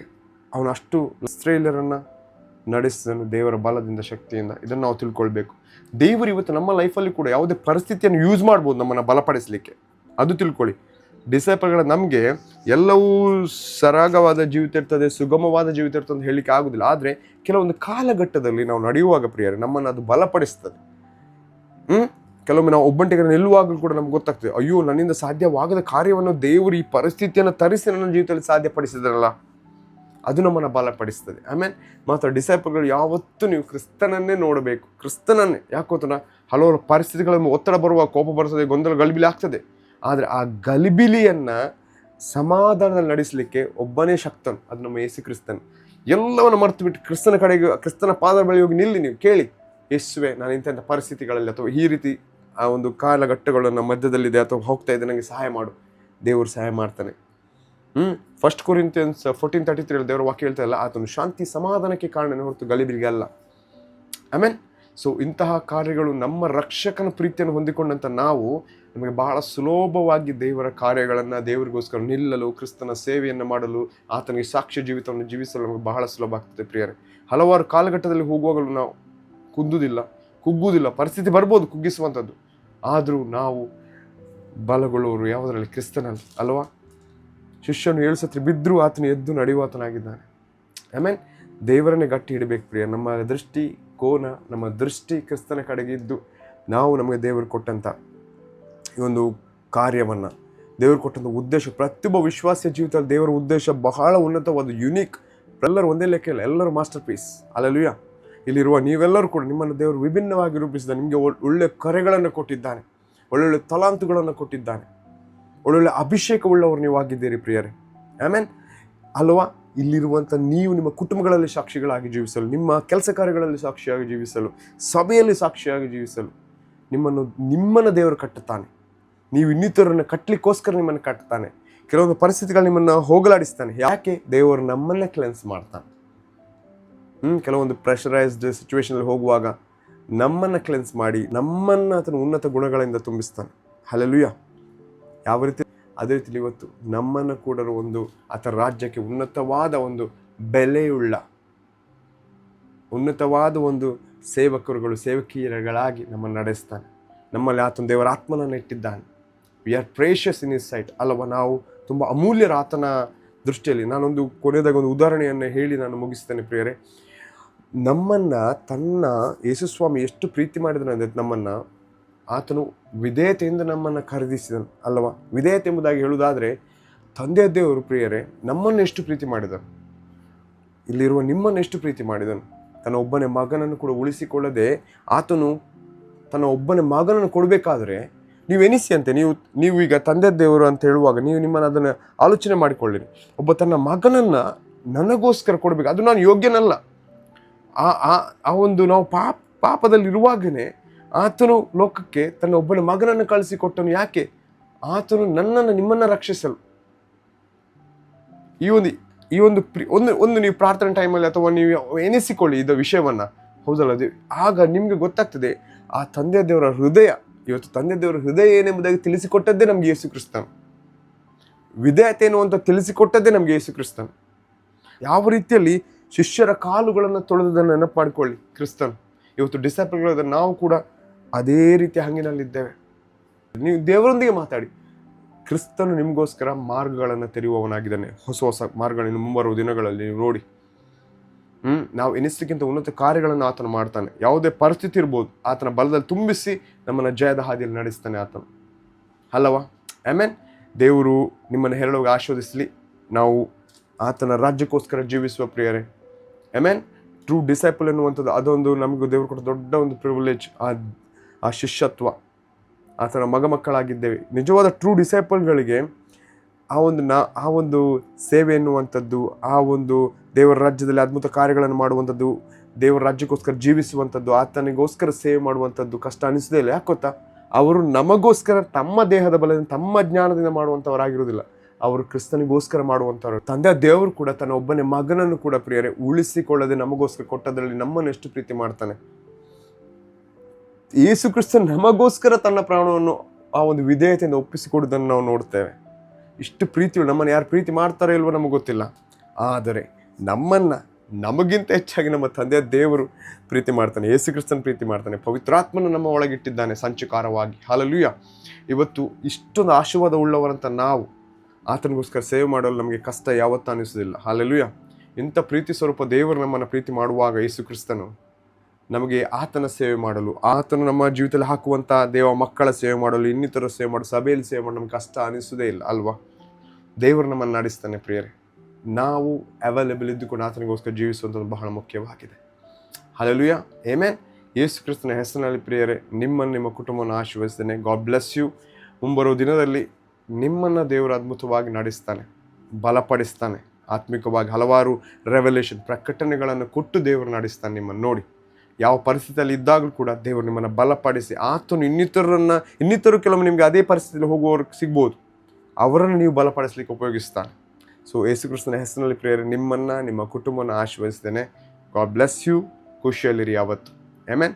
ಅವನು ಅಷ್ಟು ಇಸ್ರಾಯೇಲ್ಯರನ್ನು ನಡೆಸಿದನು ದೇವರ ಬಲದಿಂದ, ಶಕ್ತಿಯಿಂದ. ಇದನ್ನು ನಾವು ತಿಳ್ಕೊಳ್ಬೇಕು. ದೇವರು ಇವತ್ತು ನಮ್ಮ ಲೈಫಲ್ಲಿ ಕೂಡ ಯಾವುದೇ ಪರಿಸ್ಥಿತಿಯನ್ನು ಯೂಸ್ ಮಾಡ್ಬೋದು ನಮ್ಮನ್ನು ಬಲಪಡಿಸಲಿಕ್ಕೆ. ಅದು ತಿಳ್ಕೊಳ್ಳಿ. ಡಿಸೈಪಲ್ಗಳ ನಮಗೆ ಎಲ್ಲವೂ ಸರಾಗವಾದ ಜೀವಿತ ಇರ್ತದೆ, ಸುಗಮವಾದ ಜೀವಿತ ಇರ್ತದೆ ಅಂತ ಹೇಳಲಿಕ್ಕೆ ಆಗೋದಿಲ್ಲ. ಆದರೆ ಕೆಲವೊಂದು ಕಾಲಘಟ್ಟದಲ್ಲಿ ನಾವು ನಡೆಯುವಾಗ ಪ್ರಿಯರೇ, ನಮ್ಮನ್ನು ಅದು ಬಲಪಡಿಸ್ತದೆ. ಕೆಲವೊಮ್ಮೆ ನಾವು ಒಬ್ಬಂಟಿಗೆ ನಿಲ್ಲುವಾಗಲೂ ಕೂಡ ನಮ್ಗೆ ಗೊತ್ತಾಗ್ತದೆ, ಅಯ್ಯೋ, ನನ್ನಿಂದ ಸಾಧ್ಯವಾಗದ ಕಾರ್ಯವನ್ನು ದೇವರು ಈ ಪರಿಸ್ಥಿತಿಯನ್ನು ತರಿಸಿ ನನ್ನ ಜೀವಿತದಲ್ಲಿ ಸಾಧ್ಯಪಡಿಸಿದ್ರಲ್ಲ, ಅದು ನಮ್ಮನ್ನು ಬಲಪಡಿಸ್ತದೆ. ಆಮೇಲೆ ಮಾತ್ರ ಡಿಸೈಪಲ್ಗಳು ಯಾವತ್ತೂ ನೀವು ಕ್ರಿಸ್ತನನ್ನೇ ನೋಡಬೇಕು, ಕ್ರಿಸ್ತನನ್ನೇ. ಯಾಕೋತನ ಹಲವಾರು ಪರಿಸ್ಥಿತಿಗಳನ್ನು ಒತ್ತಡ ಬರುವ, ಕೋಪ ಬರ್ತದೆ, ಗೊಂದಲ ಗಲಿಬಿಲಿ ಆಗ್ತದೆ. ಆದರೆ ಆ ಗಲಿಬಿಲಿಯನ್ನು ಸಮಾಧಾನದಲ್ಲಿ ನಡೆಸಲಿಕ್ಕೆ ಒಬ್ಬನೇ ಶಕ್ತನು, ಅದು ನಮ್ಮ ಯೇಸು ಕ್ರಿಸ್ತನು. ಎಲ್ಲವನ್ನು ಮರೆತು ಬಿಟ್ಟು ಕ್ರಿಸ್ತನ ಕಡೆಗೆ, ಕ್ರಿಸ್ತನ ಪಾದದ ಬಳಿ ಹೋಗಿ ನಿಲ್ಲಿ. ನೀವು ಕೇಳಿ, ಯೇಸುವೆ, ನಾನು ಇಂಥ ಪರಿಸ್ಥಿತಿಗಳಲ್ಲಿ ಅಥವಾ ಈ ರೀತಿ ಆ ಒಂದು ಕಾಲಘಟ್ಟಗಳನ್ನು ಮಧ್ಯದಲ್ಲಿದೆ ಅಥವಾ ಹೋಗ್ತಾ ಇದೆ, ನನಗೆ ಸಹಾಯ ಮಾಡು. ದೇವರು ಸಹಾಯ ಮಾಡ್ತಾನೆ. ಫಸ್ಟ್ ಕೊರಿಂಥಿಯನ್ಸ್ 14:33 ದೇವರ ವಾಕ್ಯ ಹೇಳ್ತಾ ಇಲ್ಲ, ಆತನು ಶಾಂತಿ ಸಮಾಧಾನಕ್ಕೆ ಕಾರಣ ಹೊರತು ಗಲಿಬಿಲಿಗೆ ಅಲ್ಲ. ಆಮೇನ್. ಸೊ ಇಂತಹ ಕಾರ್ಯಗಳು ನಮ್ಮ ರಕ್ಷಕನ ಪ್ರೀತಿಯನ್ನು ಹೊಂದಿಕೊಂಡಂಥ ನಾವು ನಮಗೆ ಬಹಳ ಸುಲಭವಾಗಿ ದೇವರ ಕಾರ್ಯಗಳನ್ನು, ದೇವರಿಗೋಸ್ಕರ ನಿಲ್ಲಲು, ಕ್ರಿಸ್ತನ ಸೇವೆಯನ್ನು ಮಾಡಲು, ಆತನಿಗೆ ಸಾಕ್ಷ್ಯ ಜೀವಿತವನ್ನು ಜೀವಿಸಲು ನಮಗೆ ಬಹಳ ಸುಲಭ ಆಗ್ತದೆ ಪ್ರಿಯರೇ. ಹಲವಾರು ಕಾಲಘಟ್ಟದಲ್ಲಿ ಹೋಗುವಾಗಲೂ ನಾವು ಕುಗ್ಗುವುದಿಲ್ಲ. ಪರಿಸ್ಥಿತಿ ಬರ್ಬೋದು ಕುಗ್ಗಿಸುವಂಥದ್ದು, ಆದರೂ ನಾವು ಬಲಗೊಳ್ಳುವರು ಯಾವುದರಲ್ಲಿ? ಕ್ರಿಸ್ತನಲ್ಲಿ ಅಲ್ವಾ? ಶಿಷ್ಯನು 7 ಸತಿ ಬಿದ್ದರೂ ಆತನು ಎದ್ದು ನಡೆಯುವಾತನಾಗಿದ್ದಾನೆ. ಆಮೇನ್. ದೇವರನ್ನೇ ಗಟ್ಟಿ ಹಿಡಬೇಕು ಪ್ರಿಯ. ನಮ್ಮ ದೃಷ್ಟಿ ಕೋನ, ನಮ್ಮ ದೃಷ್ಟಿ ಕ್ರಿಸ್ತನ ಕಡೆಗೆ ಇದ್ದು ನಾವು ನಮಗೆ ದೇವರು ಕೊಟ್ಟಂಥ ಈ ಒಂದು ಕಾರ್ಯವನ್ನು, ದೇವರು ಕೊಟ್ಟಂಥ ಉದ್ದೇಶ, ಪ್ರತಿಯೊಬ್ಬ ವಿಶ್ವಾಸಿಯ ಜೀವಿತದಲ್ಲಿ ದೇವರ ಉದ್ದೇಶ ಬಹಳ ಉನ್ನತವಾದ, ಯುನೀಕ್. ಎಲ್ಲರೂ ಒಂದೇ ಲೆಕ್ಕಿಲ್ಲ, ಎಲ್ಲರೂ ಮಾಸ್ಟರ್ ಪೀಸ್. ಅಲ್ಲೆಲೂಯಾ. ಇಲ್ಲಿರುವ ನೀವೆಲ್ಲರೂ ಕೂಡ ನಿಮ್ಮನ್ನು ದೇವರು ವಿಭಿನ್ನವಾಗಿ ರೂಪಿಸಿದ್ದಾನೆ. ನಿಮಗೆ ಒಳ್ಳೆ ಕರೆಗಳನ್ನು ಕೊಟ್ಟಿದ್ದಾನೆ, ಒಳ್ಳೊಳ್ಳೆ ತಲಾಂತುಗಳನ್ನು ಕೊಟ್ಟಿದ್ದಾನೆ, ಒಳ್ಳೊಳ್ಳೆ ಅಭಿಷೇಕವುಳ್ಳವರು ನೀವು ಆಗಿದ್ದೀರಿ ಪ್ರಿಯರೇ. ಆಮೇನ್ ಅಲ್ವಾ? ಇಲ್ಲಿರುವಂಥ ನೀವು ನಿಮ್ಮ ಕುಟುಂಬಗಳಲ್ಲಿ ಸಾಕ್ಷಿಗಳಾಗಿ ಜೀವಿಸಲು, ನಿಮ್ಮ ಕೆಲಸ ಕಾರ್ಯಗಳಲ್ಲಿ ಸಾಕ್ಷಿಯಾಗಿ ಜೀವಿಸಲು, ಸಭೆಯಲ್ಲಿ ಸಾಕ್ಷಿಯಾಗಿ ಜೀವಿಸಲು ನಿಮ್ಮನ್ನು ದೇವರು ಕಟ್ಟುತ್ತಾನೆ. ನೀವು ಇನ್ನಿತರನ್ನು ಕಟ್ಟಲಿಕ್ಕೋಸ್ಕರ ನಿಮ್ಮನ್ನು ಕಟ್ಟುತ್ತಾನೆ. ಕೆಲವೊಂದು ಪರಿಸ್ಥಿತಿಗಳು ನಿಮ್ಮನ್ನು ಹೋಗಲಾಡಿಸ್ತಾನೆ. ಯಾಕೆ? ದೇವರು ನಮ್ಮನ್ನೇ ಕ್ಲೆನ್ಸ್ ಮಾಡ್ತಾನೆ. ಕೆಲವೊಂದು ಪ್ರೆಷರೈಸ್ಡ್ ಸಿಚುವೇಶನಲ್ಲಿ ಹೋಗುವಾಗ ನಮ್ಮನ್ನು ಕ್ಲೆನ್ಸ್ ಮಾಡಿ ನಮ್ಮನ್ನು ಆತನ ಉನ್ನತ ಗುಣಗಳಿಂದ ತುಂಬಿಸ್ತಾನೆ. ಹಲ್ಲೆಲೂಯಾ. ಯಾವ ರೀತಿ? ಅದೇ ರೀತಿ ಇವತ್ತು ನಮ್ಮನ್ನು ಕೂಡ ಒಂದು ಆತನ ರಾಜ್ಯಕ್ಕೆ ಉನ್ನತವಾದ ಒಂದು ಬೆಲೆಯುಳ್ಳ, ಉನ್ನತವಾದ ಒಂದು ಸೇವಕಿಯರುಗಳಾಗಿ ನಮ್ಮನ್ನು ನಡೆಸ್ತಾನೆ. ನಮ್ಮಲ್ಲಿ ಆತನ ದೇವರ ಆತ್ಮನನ್ನು ಇಟ್ಟಿದ್ದಾನೆ. We are precious in his site ಅಲ್ಲವ? ನಾವು ತುಂಬ ಅಮೂಲ್ಯರ ಆತನ ದೃಷ್ಟಿಯಲ್ಲಿ. ನಾನೊಂದು ಕೊನೆಯದಾಗ ಒಂದು ಉದಾಹರಣೆಯನ್ನು ಹೇಳಿ ನಾನು ಮುಗಿಸ್ತೇನೆ ಪ್ರಿಯರೇ. ನಮ್ಮನ್ನು ತನ್ನ ಯೇಸುಸ್ವಾಮಿ ಎಷ್ಟು ಪ್ರೀತಿ ಮಾಡಿದನು ಅಂದರೆ, ನಮ್ಮನ್ನು ಆತನು ವಿಧೇಯತೆಯಿಂದ ನಮ್ಮನ್ನು ಖರೀದಿಸಿದನು ಅಲ್ಲವಾ? ವಿಧೇಯತೆ ಎಂಬುದಾಗಿ ಹೇಳುವುದಾದರೆ, ತಂದೆ ದೇವರು ಪ್ರಿಯರೇ ನಮ್ಮನ್ನು ಎಷ್ಟು ಪ್ರೀತಿ ಮಾಡಿದನು, ಇಲ್ಲಿರುವ ನಿಮ್ಮನ್ನು ಎಷ್ಟು ಪ್ರೀತಿ ಮಾಡಿದನು. ತನ್ನ ಒಬ್ಬನೇ ಮಗನನ್ನು ಕೂಡ ಉಳಿಸಿಕೊಳ್ಳದೆ ಆತನು ತನ್ನ ಒಬ್ಬನೇ ಮಗನನ್ನು ಕೊಡಬೇಕಾದ್ರೆ, ನೀವು ಎನಿಸಿ ಅಂತೆ, ನೀವು ಈಗ ತಂದೆ ದೇವರು ಅಂತ ಹೇಳುವಾಗ ನೀವು ನಿಮ್ಮನ್ನು ಅದನ್ನು ಆಲೋಚನೆ ಮಾಡಿಕೊಳ್ಳಿರಿ. ಒಬ್ಬ ತನ್ನ ಮಗನನ್ನು ನನಗೋಸ್ಕರ ಕೊಡಬೇಕು, ಅದು ನಾನು ಯೋಗ್ಯನಲ್ಲ. ಆ ಒಂದು ನಾವು ಪಾಪದಲ್ಲಿರುವಾಗಲೇ ಆತನು ಲೋಕಕ್ಕೆ ತನ್ನ ಒಬ್ಬನ ಮಗನನ್ನು ಕಳಿಸಿಕೊಟ್ಟನು. ಯಾಕೆ? ಆತನು ನನ್ನನ್ನು ನಿಮ್ಮನ್ನು ರಕ್ಷಿಸಲು. ಈ ಒಂದು ನೀವು ಪ್ರಾರ್ಥನೆ ಟೈಮಲ್ಲಿ ಅಥವಾ ನೀವು ಎನಿಸಿಕೊಳ್ಳಿ ಇದ ವಿಷಯವನ್ನು, ಹೌದಲ್ಲ? ಅದು ಆಗ ನಿಮಗೆ ಗೊತ್ತಾಗ್ತದೆ ಆ ತಂದೆ ದೇವರ ಹೃದಯ. ಇವತ್ತು ತಂದೆ ದೇವರ ಹೃದಯ ಏನೆಂಬುದಾಗಿ ತಿಳಿಸಿಕೊಟ್ಟದ್ದೇ ನಮಗೆ ಯೇಸು ಕ್ರಿಸ್ತನು. ವಿಧೇಯತೆ ಅಂತ ತಿಳಿಸಿಕೊಟ್ಟದ್ದೇ ನಮಗೆ ಯೇಸು ಕ್ರಿಸ್ತನು. ಯಾವ ರೀತಿಯಲ್ಲಿ ಶಿಷ್ಯರ ಕಾಲುಗಳನ್ನು ತೊಳೆದದನ್ನು ನೆನಪು ಮಾಡಿಕೊಳ್ಳಿ ಕ್ರಿಸ್ತನು. ಇವತ್ತು ಡಿಸೈಪಲ್ಗಳಾದ ನಾವು ಕೂಡ ಅದೇ ರೀತಿಯ ಹಂಗಿನಲ್ಲಿದ್ದೇವೆ. ನೀವು ದೇವರೊಂದಿಗೆ ಮಾತಾಡಿ. ಕ್ರಿಸ್ತನು ನಿಮಗೋಸ್ಕರ ಮಾರ್ಗಗಳನ್ನು ತೆರೆಯುವವನಾಗಿದ್ದಾನೆ. ಹೊಸ ಮಾರ್ಗಗಳನ್ನು ಮುಂಬರುವ ದಿನಗಳಲ್ಲಿ ನೀವು ನೋಡಿ. ನಾವು ಎನಿಸಲಿಕ್ಕಿಂತ ಉನ್ನತ ಕಾರ್ಯಗಳನ್ನು ಆತನು ಮಾಡ್ತಾನೆ. ಯಾವುದೇ ಪರಿಸ್ಥಿತಿ ಇರ್ಬೋದು, ಆತನ ಬಲದಲ್ಲಿ ತುಂಬಿಸಿ ನಮ್ಮನ್ನು ಜಯದ ಹಾದಿಯಲ್ಲಿ ನಡೆಸ್ತಾನೆ ಆತನು ಅಲ್ಲವಾ? ಆಮೇನ್. ದೇವರು ನಿಮ್ಮನ್ನು ಹೇರಳವಾಗಿ ಆಶೀರ್ವದಿಸಲಿ. ನಾವು ಆತನ ರಾಜ್ಯಕ್ಕೋಸ್ಕರ ಜೀವಿಸುವ ಪ್ರಿಯರೇ. ಆಮೇನ್. ಟ್ರೂ ಡಿಸೈಪಲ್ ಎನ್ನುವಂಥದ್ದು ಅದೊಂದು ನಮಗೂ ದೇವರು ಕೊಟ್ಟ ದೊಡ್ಡ ಒಂದು ಪ್ರಿವಿಲೇಜ್. ಆ ಶಿಷ್ಯತ್ವ, ಆತನ ಮಕ್ಕಳಾಗಿದ್ದೇವೆ. ನಿಜವಾದ ಟ್ರೂ ಡಿಸೈಪಲ್ಗಳಿಗೆ ಆ ಒಂದು ಸೇವೆ ಎನ್ನುವಂಥದ್ದು, ಆ ಒಂದು ದೇವರ ರಾಜ್ಯದಲ್ಲಿ ಅದ್ಭುತ ಕಾರ್ಯಗಳನ್ನು ಮಾಡುವಂಥದ್ದು, ದೇವರ ರಾಜ್ಯಕ್ಕೋಸ್ಕರ ಜೀವಿಸುವಂಥದ್ದು, ಆತನಿಗೋಸ್ಕರ ಸೇವೆ ಮಾಡುವಂಥದ್ದು ಕಷ್ಟ ಅನಿಸದೇ ಇಲ್ಲ. ಯಾಕೆ ಗೊತ್ತಾ? ಅವರು ನಮಗೋಸ್ಕರ ತಮ್ಮ ದೇಹದ ಬಲದಿಂದ ತಮ್ಮ ಜ್ಞಾನದಿಂದ ಮಾಡುವಂಥವರಾಗಿರುವುದಿಲ್ಲ. ಅವರು ಕ್ರಿಸ್ತನಿಗೋಸ್ಕರ ಮಾಡುವಂಥವ್ರು. ತಂದೆ ದೇವರು ಕೂಡ ತನ್ನ ಒಬ್ಬನೇ ಮಗನನ್ನು ಕೂಡ ಪ್ರಿಯರೇ ಉಳಿಸಿಕೊಳ್ಳದೆ ನಮಗೋಸ್ಕರ ಕೊಟ್ಟದ್ರಲ್ಲಿ ನಮ್ಮನ್ನು ಎಷ್ಟು ಪ್ರೀತಿ ಮಾಡ್ತಾನೆ. ಯೇಸು ಕ್ರಿಸ್ತನ್ ನಮಗೋಸ್ಕರ ತನ್ನ ಪ್ರಾಣವನ್ನು ಆ ಒಂದು ವಿಧೇಯತೆಯಿಂದ ಒಪ್ಪಿಸಿಕೊಡುವುದನ್ನು ನಾವು ನೋಡ್ತೇವೆ. ಇಷ್ಟು ಪ್ರೀತಿಗಳು ನಮ್ಮನ್ನು ಯಾರು ಪ್ರೀತಿ ಮಾಡ್ತಾರೋ ಇಲ್ವೋ ನಮಗೆ ಗೊತ್ತಿಲ್ಲ, ಆದರೆ ನಮಗಿಂತ ಹೆಚ್ಚಾಗಿ ನಮ್ಮ ತಂದೆಯ ದೇವರು ಪ್ರೀತಿ ಮಾಡ್ತಾನೆ. ಯೇಸು ಕ್ರಿಸ್ತನ್ ಪ್ರೀತಿ ಮಾಡ್ತಾನೆ. ಪವಿತ್ರಾತ್ಮನ ನಮ್ಮ ಒಳಗಿಟ್ಟಿದ್ದಾನೆ ಸಂಚಕಾರವಾಗಿ. ಹಲ್ಲೆಲೂಯಾ. ಇವತ್ತು ಇಷ್ಟೊಂದು ಆಶೀರ್ವಾದ ಉಳ್ಳವರಂತ ನಾವು ಆತನಿಗೋಸ್ಕರ ಸೇವೆ ಮಾಡಲು ನಮಗೆ ಕಷ್ಟ ಯಾವತ್ತೂ ಅನಿಸೋದಿಲ್ಲ. ಹಲ್ಲೆಲೂಯಾ. ಇಂಥ ಪ್ರೀತಿ ಸ್ವರೂಪ ದೇವರು ನಮ್ಮನ್ನು ಪ್ರೀತಿ ಮಾಡುವಾಗ ಯೇಸು ಕ್ರಿಸ್ತನು ನಮಗೆ ಆತನ ಸೇವೆ ಮಾಡಲು, ಆತನು ನಮ್ಮ ಜೀವಿತದಲ್ಲಿ ಹಾಕುವಂಥ ದೇವ ಮಕ್ಕಳ ಸೇವೆ ಮಾಡಲು, ಇನ್ನಿತರ ಸೇವೆ ಮಾಡಲು, ಸಭೆಯಲ್ಲಿ ಸೇವೆ ಮಾಡಲು ನಮಗೆ ಕಷ್ಟ ಅನಿಸೋದೇ ಇಲ್ಲ ಅಲ್ವಾ? ದೇವರು ನಮ್ಮನ್ನು ನಡೆಸ್ತಾನೆ ಪ್ರಿಯರೇ. ನಾವು ಅವೈಲೇಬಲ್ ಇದ್ದುಕೊಂಡು ಆತನಿಗೋಸ್ಕರ ಜೀವಿಸುವಂಥದ್ದು ಬಹಳ ಮುಖ್ಯವಾಗಿದೆ. ಹಲ್ಲೆಲೂಯಾ. ಆಮೆನ್. ಯೇಸು ಕ್ರಿಸ್ತನ ಹೆಸರಿನಲ್ಲಿ ಪ್ರಿಯರೇ ನಿಮ್ಮ ಕುಟುಂಬವನ್ನು ಆಶೀರ್ವದಿಸ್ತೇನೆ. God bless you. ಮುಂಬರುವ ದಿನದಲ್ಲಿ ನಿಮ್ಮನ್ನು ದೇವರು ಅದ್ಭುತವಾಗಿ ನಡೆಸ್ತಾನೆ, ಬಲಪಡಿಸ್ತಾನೆ. ಆತ್ಮಿಕವಾಗಿ ಹಲವಾರು ರೆವಲ್ಯೂಷನ್ ಪ್ರಕಟಣೆಗಳನ್ನು ಕೊಟ್ಟು ದೇವರು ನಡೆಸ್ತಾನೆ ನಿಮ್ಮನ್ನು. ನೋಡಿ, ಯಾವ ಪರಿಸ್ಥಿತಿಯಲ್ಲಿ ಇದ್ದಾಗಲೂ ಕೂಡ ದೇವರು ನಿಮ್ಮನ್ನು ಬಲಪಡಿಸಿ, ಆತನು ಇನ್ನಿತರು ಕೆಲವೊಮ್ಮೆ ನಿಮಗೆ ಅದೇ ಪರಿಸ್ಥಿತಿಯಲ್ಲಿ ಹೋಗುವವ್ರಿಗೆ ಸಿಗ್ಬೋದು, ಅವರನ್ನು ನೀವು ಬಲಪಡಿಸ್ಲಿಕ್ಕೆ ಉಪಯೋಗಿಸ್ತಾನೆ. ಸೊ ಯೇಸು ಕ್ರಿಸ್ತನ ಹೆಸರಿನಲ್ಲಿ ಪ್ರೇಯರ್ ನಿಮ್ಮನ್ನು ನಿಮ್ಮ ಕುಟುಂಬವನ್ನು ಆಶೀರ್ವದಿಸ್ತೇನೆ. God bless you. ಖುಷಿಯಲ್ಲಿರಿ ಯಾವತ್ತು. ಆಮೆನ್.